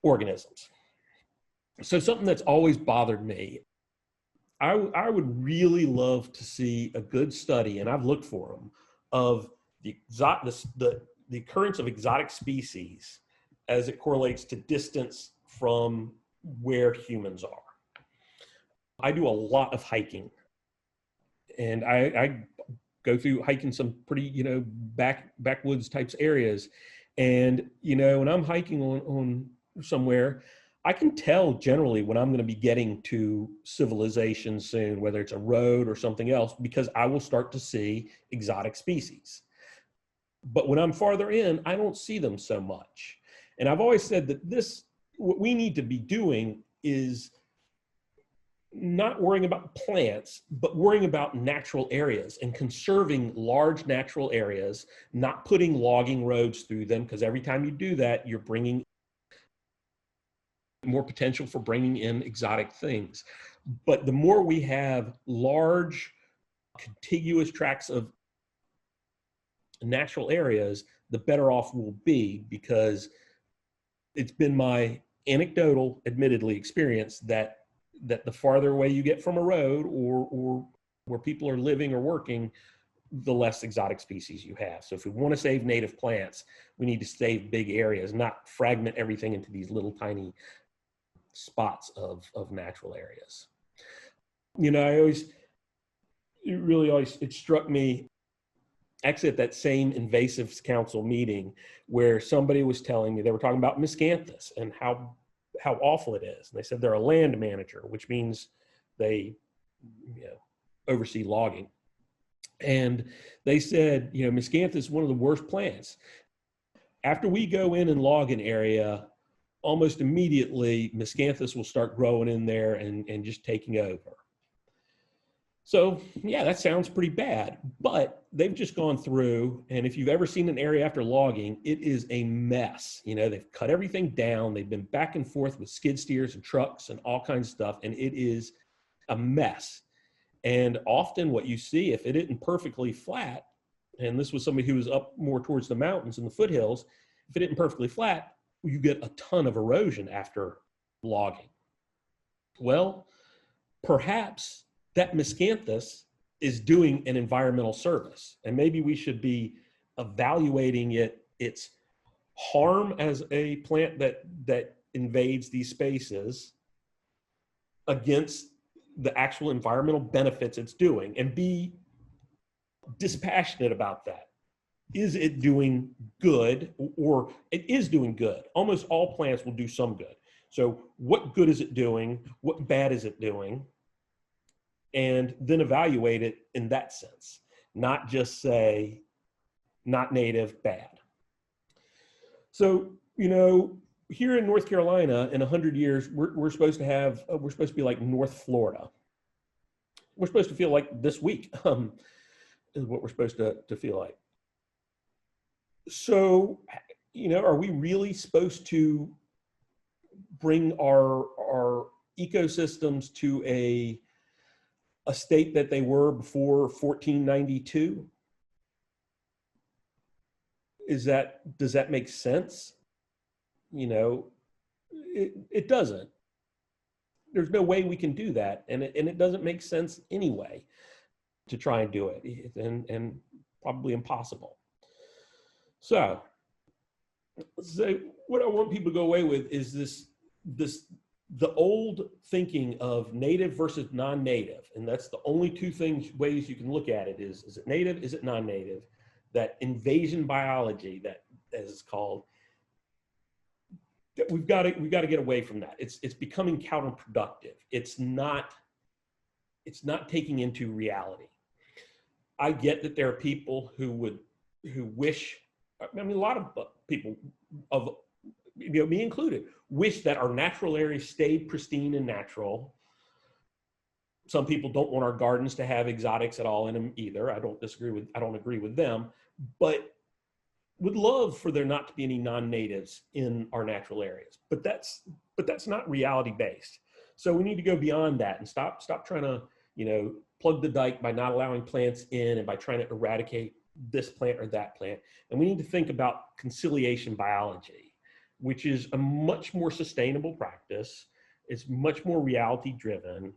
organisms. So something that's always bothered me, I would really love to see a good study, and I've looked for them, of the occurrence of exotic species as it correlates to distance from where humans are. I do a lot of hiking, and I go through hiking some pretty, backwoods types areas. And, when I'm hiking on somewhere, I can tell generally when I'm going to be getting to civilization soon, whether it's a road or something else, because I will start to see exotic species. But when I'm farther in, I don't see them so much. And I've always said that what we need to be doing is not worrying about plants, but worrying about natural areas and conserving large natural areas, not putting logging roads through them, because every time you do that, you're bringing more potential for bringing in exotic things. But the more we have large, contiguous tracts of natural areas, the better off we'll be, because it's been my anecdotal, admittedly, experience that the farther away you get from a road or where people are living or working, the less exotic species you have. So if we want to save native plants, we need to save big areas, not fragment everything into these little tiny spots of natural areas. It struck me, actually at that same Invasive Council meeting, where somebody was telling me, they were talking about miscanthus and how awful it is. And they said they're a land manager, which means they oversee logging. And they said, miscanthus is one of the worst plants. After we go in and log an area, almost immediately miscanthus will start growing in there and just taking over. So yeah, that sounds pretty bad, but they've just gone through, and if you've ever seen an area after logging, it is a mess. They've cut everything down. They've been back and forth with skid steers and trucks and all kinds of stuff, and it is a mess. And often what you see, if it isn't perfectly flat, and this was somebody who was up more towards the mountains and the foothills, if it isn't perfectly flat, you get a ton of erosion after logging. Well, perhaps that miscanthus is doing an environmental service, and maybe we should be evaluating its harm as a plant that invades these spaces against the actual environmental benefits it's doing, and be dispassionate about that. Is it doing good? Or it is doing good. Almost all plants will do some good. So what good is it doing? What bad is it doing? And then evaluate it in that sense, not just say, not native, bad. So, here in North Carolina, in 100 years, we're supposed to be like North Florida. We're supposed to feel like this week is what we're supposed to feel like. So, are we really supposed to bring our ecosystems to a state that they were before 1492? Does that make sense? It doesn't. There's no way we can do that, and it doesn't make sense anyway to try and do it, and probably impossible. So what I want people to go away with is the old thinking of native versus non-native, and that's the only two ways you can look at it: is it native, is it non-native? That invasion biology, that as it's called, that we've got to get away from that. It's becoming counterproductive. It's not taking into reality. I get that there are people who wish, a lot of people, me included, wish that our natural areas stayed pristine and natural. Some people don't want our gardens to have exotics at all in them either. I don't agree with them, but would love for there not to be any non-natives in our natural areas, but that's not reality based. So we need to go beyond that and stop trying to, plug the dike by not allowing plants in and by trying to eradicate this plant or that plant. And we need to think about conciliation biology, which is a much more sustainable practice. It's much more reality driven,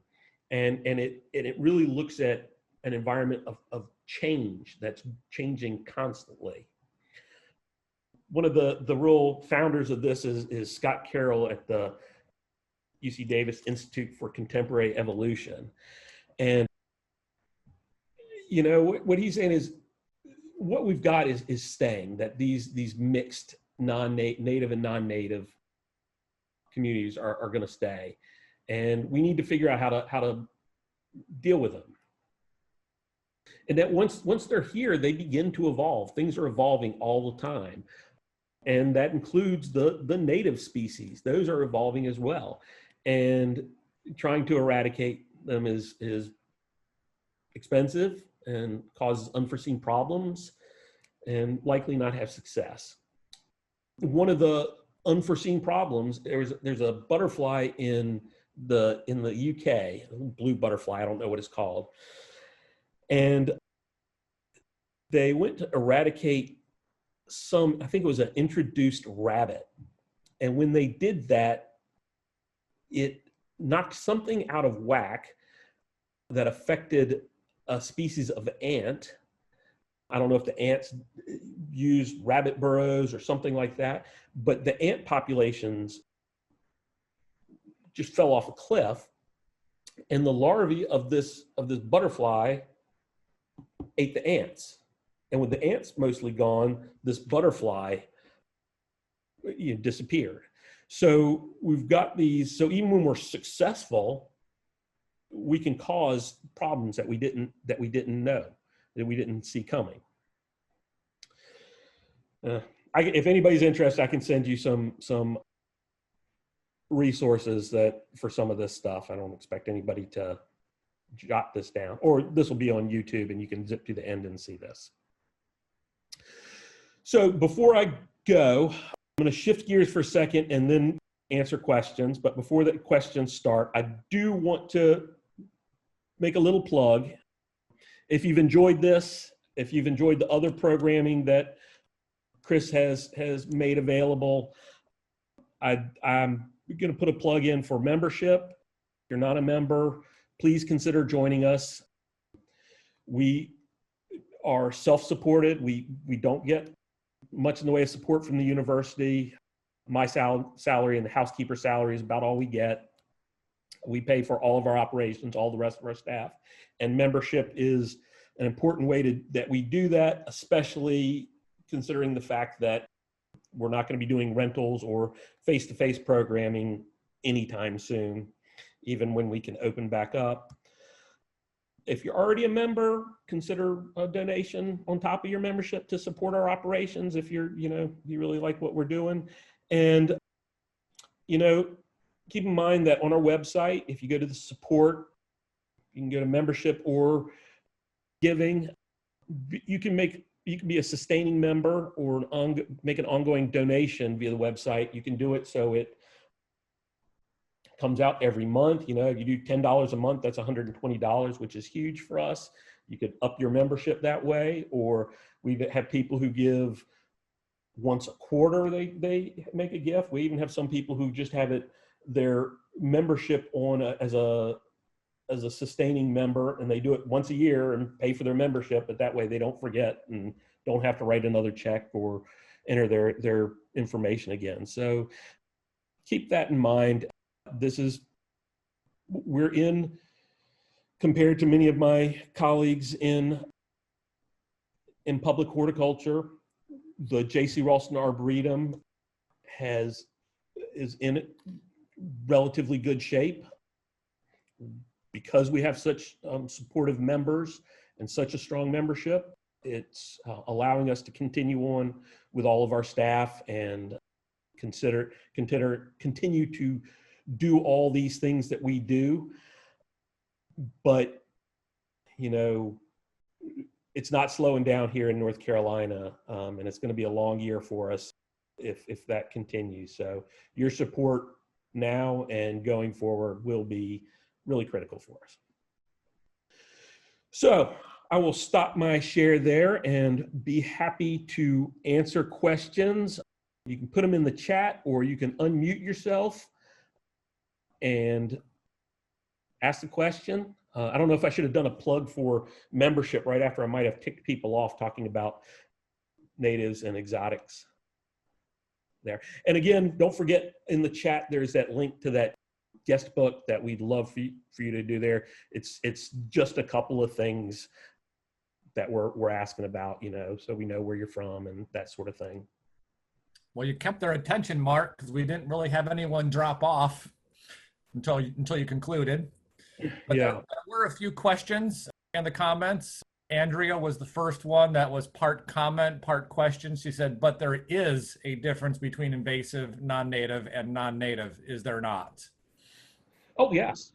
and it really looks at an environment of change that's changing constantly. One of the real founders of this is Scott Carroll at the UC Davis Institute for Contemporary Evolution. And, what he's saying is what we've got is staying, that these mixed native and non-native communities are going to stay. And we need to figure out how to deal with them. And that once they're here, they begin to evolve. Things are evolving all the time. And that includes the native species. Those are evolving as well. And trying to eradicate them is expensive and causes unforeseen problems and likely not have success. One of the unforeseen problems, there's a butterfly in the UK, blue butterfly, I don't know what it's called. And they went to eradicate I think it was an introduced rabbit. And when they did that, it knocked something out of whack that affected a species of ant. I don't know if the ants used rabbit burrows or something like that, but the ant populations just fell off a cliff, and the larvae of this butterfly ate the ants. And with the ants mostly gone, this butterfly disappeared. So we've got these. So even when we're successful, we can cause problems that we didn't know, that we didn't see coming. If anybody's interested, I can send you some resources for some of this stuff. I don't expect anybody to jot this down, or this will be on YouTube and you can zip to the end and see this. So before I go, I'm going to shift gears for a second and then answer questions. But before the questions start, I do want to make a little plug. If you've enjoyed this, if you've enjoyed the other programming that Chris has made available, I'm going to put a plug in for membership. If you're not a member, please consider joining us. We are self-supported. We don't get much in the way of support from the university. My salary and the housekeeper salary is about all we get. We pay for all of our operations, all the rest of our staff, and membership is an important way that we do that, especially considering the fact that we're not going to be doing rentals or face-to-face programming anytime soon, even when we can open back up. If you're already a member, consider a donation on top of your membership to support our operations if you really like what we're doing. And, keep in mind that on our website, if you go to the support, you can go to membership or giving. You can be a sustaining member or make an ongoing donation via the website. You can do it so it comes out every month. If you do $10 a month, that's $120, which is huge for us. You could up your membership that way, or we have people who give once a quarter, they make a gift. We even have some people who just have their membership on as a sustaining member, and they do it once a year and pay for their membership, but that way they don't forget and don't have to write another check or enter their information again. So keep that in mind. Compared to many of my colleagues in public horticulture, the J.C. Ralston Arboretum is in relatively good shape because we have such supportive members and such a strong membership. It's allowing us to continue on with all of our staff and continue to do all these things that we do. But, it's not slowing down here in North Carolina, and it's going to be a long year for us if that continues. So your support now and going forward will be really critical for us. So I will stop my share there and be happy to answer questions. You can put them in the chat, or you can unmute yourself and ask the question. I don't know if I should have done a plug for membership right after. I might have ticked people off talking about natives and exotics there. And again, don't forget, in the chat, there's that link to that guest book that we'd love for you to do there. It's just a couple of things that we're asking about, so we know where you're from and that sort of thing. Well, you kept their attention, Mark, because we didn't really have anyone drop off until you concluded. But yeah, there were a few questions in the comments. Andrea was the first one that was part comment, part question. She said, but there is a difference between invasive, non-native, and non-native, is there not? Oh, yes.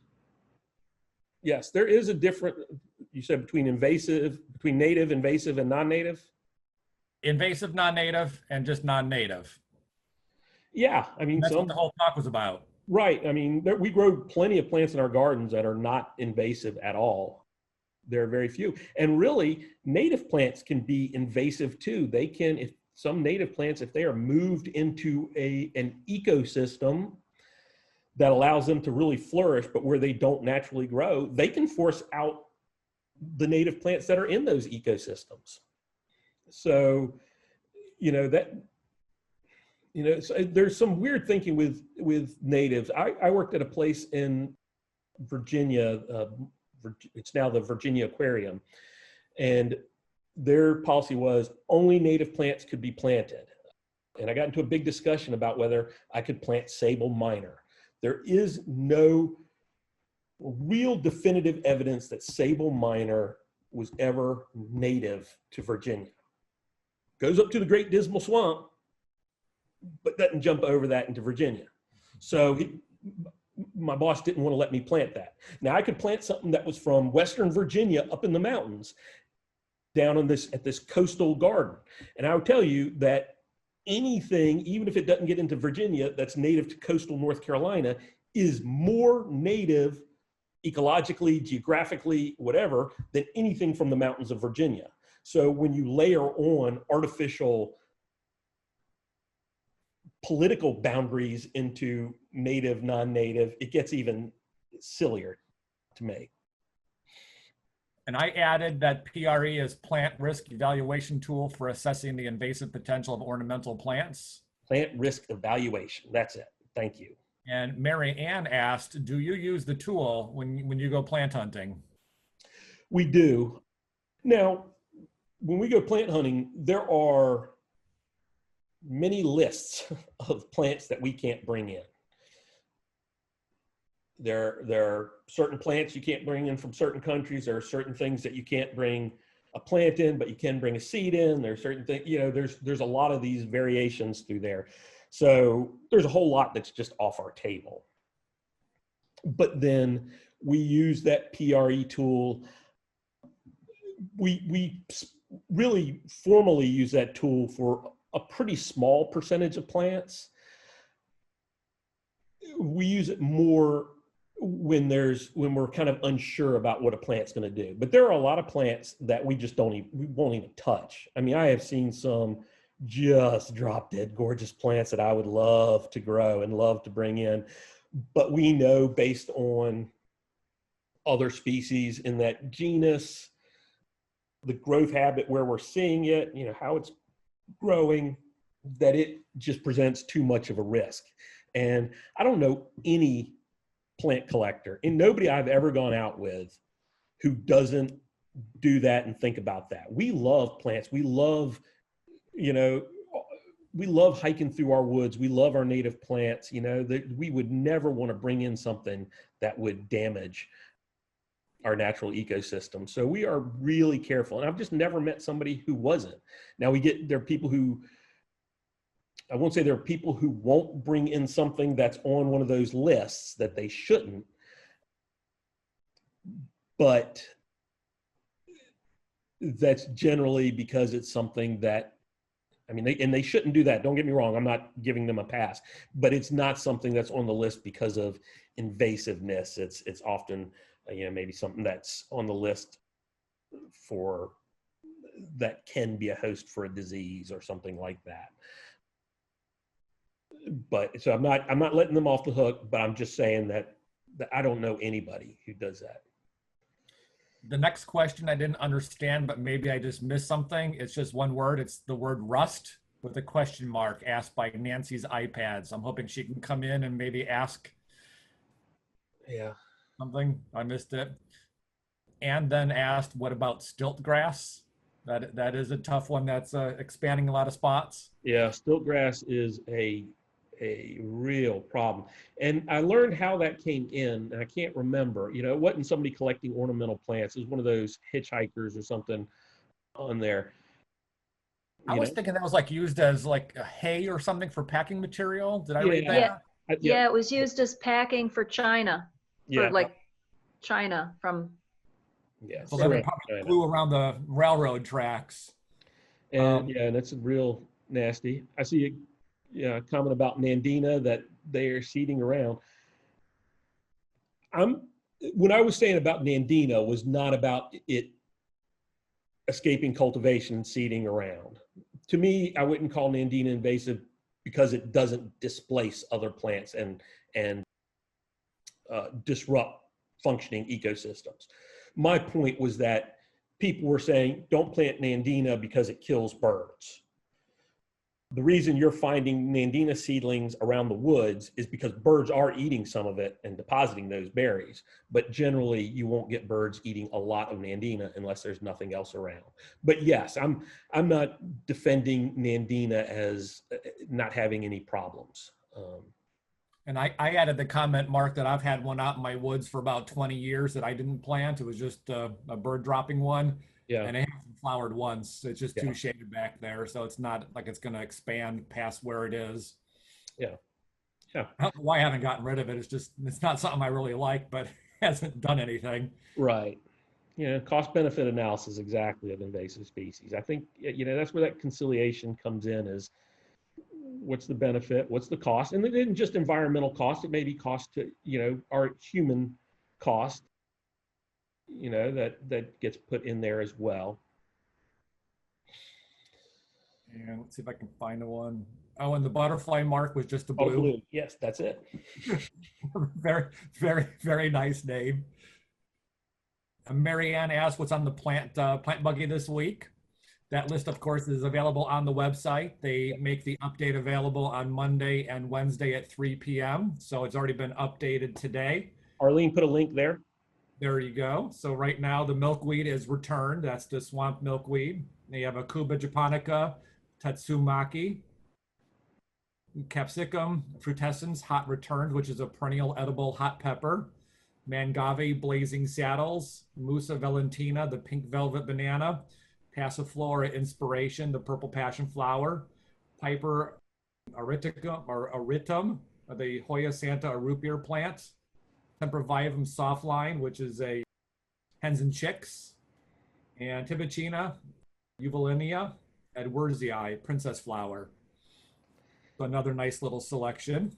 Yes, there is a difference, you said, between native, invasive, and non-native? Invasive, non-native, and just non-native. Yeah, I mean, that's what the whole talk was about. Right. I mean, we grow plenty of plants in our gardens that are not invasive at all. There are very few. And really, native plants can be invasive too. They can, if some native plants, if they are moved into an ecosystem that allows them to really flourish, but where they don't naturally grow, they can force out the native plants that are in those ecosystems. So, so there's some weird thinking with natives. I worked at a place in Virginia. It's now the Virginia Aquarium, and their policy was only native plants could be planted. And I got into a big discussion about whether I could plant sable minor. There is no real definitive evidence that sable minor was ever native to Virginia. Goes up to the Great Dismal Swamp, but doesn't jump over that into Virginia. So my boss didn't want to let me plant that. Now I could plant something that was from Western Virginia up in the mountains down on at this coastal garden. And I would tell you that anything, even if it doesn't get into Virginia, that's native to coastal North Carolina is more native ecologically, geographically, whatever, than anything from the mountains of Virginia. So when you layer on artificial political boundaries into native, non-native, it gets even sillier to me. And I added that PRE is plant risk evaluation tool for assessing the invasive potential of ornamental plants. Plant risk evaluation, that's it. Thank you. And Mary Ann asked, do you use the tool when you go plant hunting? We do. Now, when we go plant hunting, there are many lists of plants that we can't bring in. There are certain plants you can't bring in from certain countries. There are certain things that you can't bring a plant in, but you can bring a seed in. There's certain things, there's a lot of these variations through there. So there's a whole lot that's just off our table. But then we use that PRE tool. We really formally use that tool for a pretty small percentage of plants. We use it more when we're kind of unsure about what a plant's going to do. But there are a lot of plants that we won't even touch. I mean, I have seen some just drop dead gorgeous plants that I would love to grow and love to bring in. But we know based on other species in that genus, the growth habit where we're seeing it, how it's growing, that it just presents too much of a risk. And I don't know any plant collector, and nobody I've ever gone out with who doesn't do that and think about that. We love plants. We love, we love hiking through our woods. We love our native plants, that we would never want to bring in something that would damage our natural ecosystem. So we are really careful. And I've just never met somebody who wasn't. Now there are people who, I won't say there are people who won't bring in something that's on one of those lists that they shouldn't, but that's generally because it's something that, I mean, they shouldn't do that. Don't get me wrong. I'm not giving them a pass, but it's not something that's on the list because of invasiveness. It's often, maybe something that's on the list for that can be a host for a disease or something like that. But so I'm not letting them off the hook, but I'm just saying that I don't know anybody who does that. The next question I didn't understand, but maybe I just missed something. It's just one word. It's the word rust with a question mark asked by Nancy's iPad. So I'm hoping she can come in and maybe ask something. I missed it. And then asked, what about stilt grass? That is a tough one that's expanding a lot of spots. Yeah, stilt grass is a real problem. And I learned how that came in, and I can't remember. It wasn't somebody collecting ornamental plants. It was one of those hitchhikers or something on there. I was thinking that was like used as like a hay or something for packing material. Did I read that? Yeah, it was used as packing for China, for like China from. Yeah, so then it probably flew around the railroad tracks. And and it's real nasty. I see a comment about Nandina that they are seeding around. When I was saying about Nandina was not about it escaping cultivation and seeding around. To me, I wouldn't call Nandina invasive because it doesn't displace other plants and disrupt functioning ecosystems. My point was that people were saying, don't plant Nandina because it kills birds. The reason you're finding Nandina seedlings around the woods is because birds are eating some of it and depositing those berries. But generally, you won't get birds eating a lot of Nandina unless there's nothing else around. But yes, I'm not defending Nandina as not having any problems. And I added the comment, Mark, that I've had one out in my woods for about 20 years that I didn't plant. It was just a bird dropping one. Yeah. And it hasn't flowered once. It's just too shaded back there. So it's not like it's going to expand past where it is. Yeah. Yeah. I don't know why I haven't gotten rid of it. It's not something I really like, but hasn't done anything. Right. Cost benefit analysis exactly of invasive species. I think, that's where that conciliation comes in is what's the benefit, what's the cost? And it isn't just environmental cost. It may be cost to, our human cost, that gets put in there as well. And let's see if I can find one. Oh, and the butterfly mark was just a blue. Oh, blue. Yes, that's it. Very, very, very nice name. Marianne asked what's on the plant buggy this week. That list, of course, is available on the website. They make the update available on Monday and Wednesday at 3 p.m. So it's already been updated today. Arlene put a link there. There you go. So right now the milkweed is returned. That's the swamp milkweed. They have a Cuba japonica, tatsumaki, capsicum frutescens, hot returned, which is a perennial edible hot pepper, mangave, blazing saddles, musa valentina, the pink velvet banana, passiflora inspiration, the purple passion flower, piper aritum, the Hoya santa arupier plant, Sempervivum softline, which is a hens and chicks, and Tibicina, Uvalinia, Edwardsii, princess flower. So another nice little selection.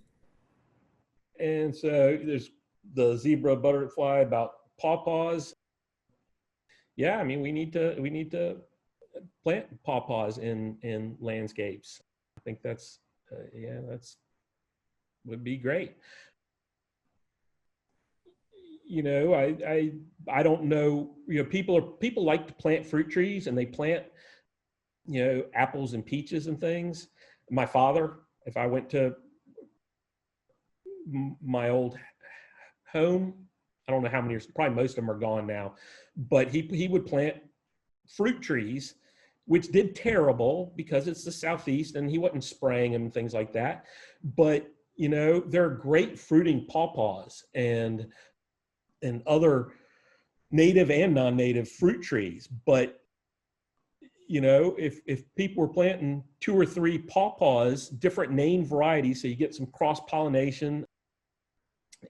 And so there's the zebra butterfly about pawpaws. Yeah, I mean, we need to plant pawpaws in landscapes. I think that's would be great. I don't know, people like to plant fruit trees and they plant, apples and peaches and things. My father, if I went to my old home, I don't know how many, probably most of them are gone now, but he would plant fruit trees, which did terrible because it's the Southeast and he wasn't spraying them and things like that. But, they're great fruiting pawpaws and other native and non-native fruit trees. But, if people were planting 2 or 3 pawpaws, different name varieties, so you get some cross-pollination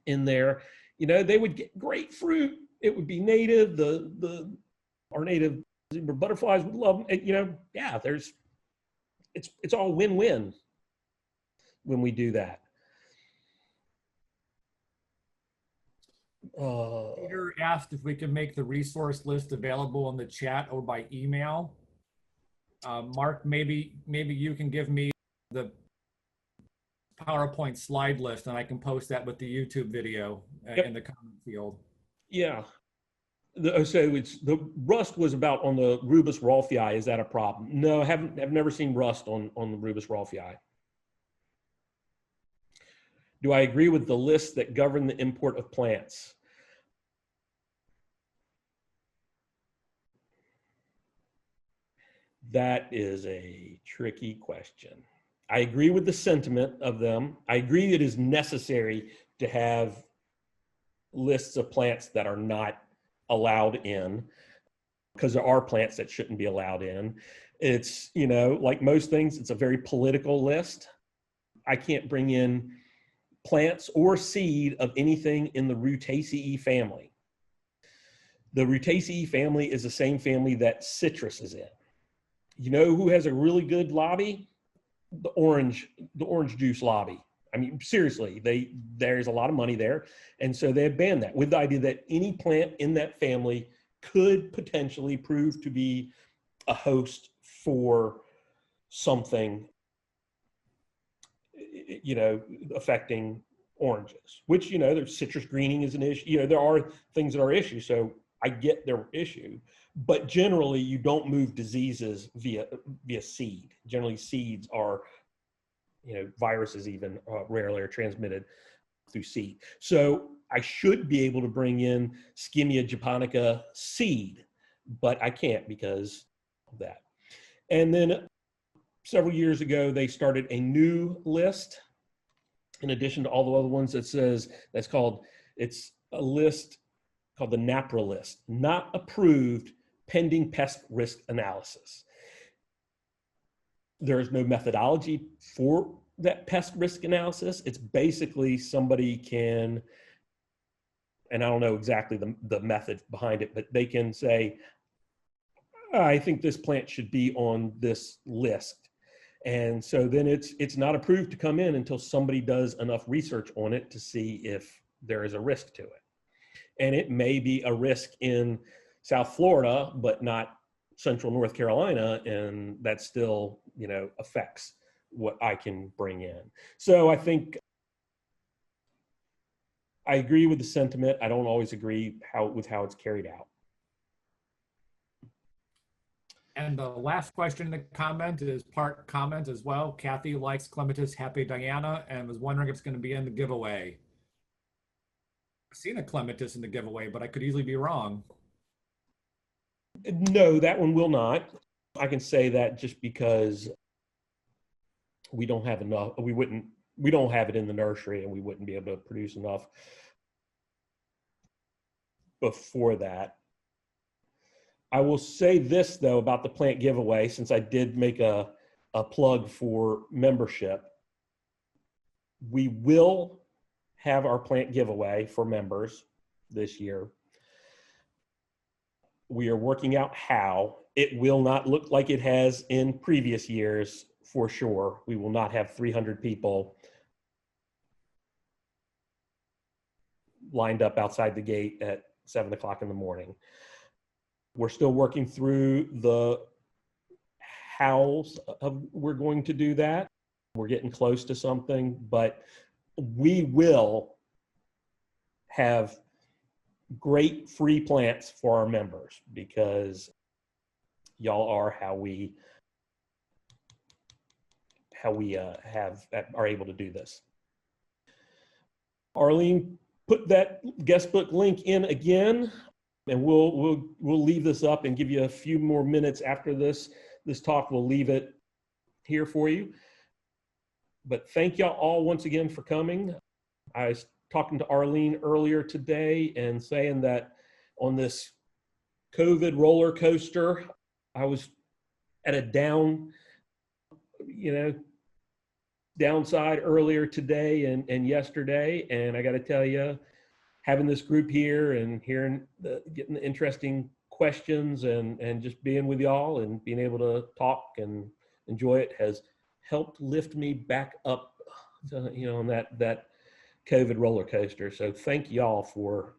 in there, they would get great fruit. It would be native. Our native butterflies would love, you know, yeah, it's all win-win when we do that. Peter asked if we can make the resource list available in the chat or by email. Mark, maybe you can give me the PowerPoint slide list and I can post that with the YouTube video in the comment field. Yeah. So it's the rust was about on the Rubus rolfii. Is that a problem? No, I've never seen rust on the Rubus rolfii. Do I agree with the lists that govern the import of plants? That is a tricky question. I agree with the sentiment of them. I agree it is necessary to have lists of plants that are not allowed in, because there are plants that shouldn't be allowed in. It's, you know, like most things, it's a very political list. I can't bring in plants or seed of anything in the Rutaceae family. The Rutaceae family is the same family that citrus is in. You know who has a really good lobby? The orange juice lobby. I mean, seriously, there's a lot of money there. And so they have banned that with the idea that any plant in that family could potentially prove to be a host for something, you know, affecting oranges, which, you know, there's citrus greening is an issue. You know, there are things that are issues. So I get their issue, but generally you don't move diseases via seed. Generally seeds are, you know, viruses even rarely are transmitted through seed. So I should be able to bring in Skimmia japonica seed, but I can't because of that. And then several years ago, they started a new list in addition to all the other ones that says, it's a list called the NAPRA list, not approved pending pest risk analysis. There is no methodology for that pest risk analysis. It's basically somebody can, and I don't know exactly the method behind it, but they can say, I think this plant should be on this list. And so then it's not approved to come in until somebody does enough research on it to see if there is a risk to it. And it may be a risk in South Florida, but not Central North Carolina, and that still, you know, affects what I can bring in. So I think I agree with the sentiment. I don't always agree with how it's carried out. And the last question in the comment is part comment as well. Kathy likes Clematis Happy Diana and was wondering if it's going to be in the giveaway. I've seen a Clematis in the giveaway, but I could easily be wrong. No, that one will not. I can say that just because we don't have enough. We don't have it in the nursery, and we wouldn't be able to produce enough before that. I will say this though about the plant giveaway, since I did make a plug for membership. We will have our plant giveaway for members this year. We are working out how. It will not look like it has in previous years, for sure. We will not have 300 people lined up outside the gate at 7 o'clock in the morning. We're still working through the hows of we're going to do that. We're getting close to something, but we will have great free plants for our members because y'all are how we are able to do this. Arlene, put that guest book link in again, and we'll leave this up and give you a few more minutes after this talk. We'll leave it here for you. But thank y'all all once again for coming. I was talking to Arlene earlier today and saying that on this COVID roller coaster, I was at a downside earlier today and yesterday. And I got to tell you, having this group here and getting the interesting questions and just being with y'all and being able to talk and enjoy it has helped lift me back up, on that COVID roller coaster. So thank y'all for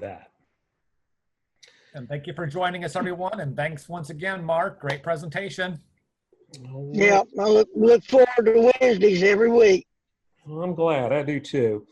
that. And thank you for joining us, everyone. And thanks once again, Mark. Great presentation. Yeah, I look forward to Wednesdays every week. Well, I'm glad. I do too.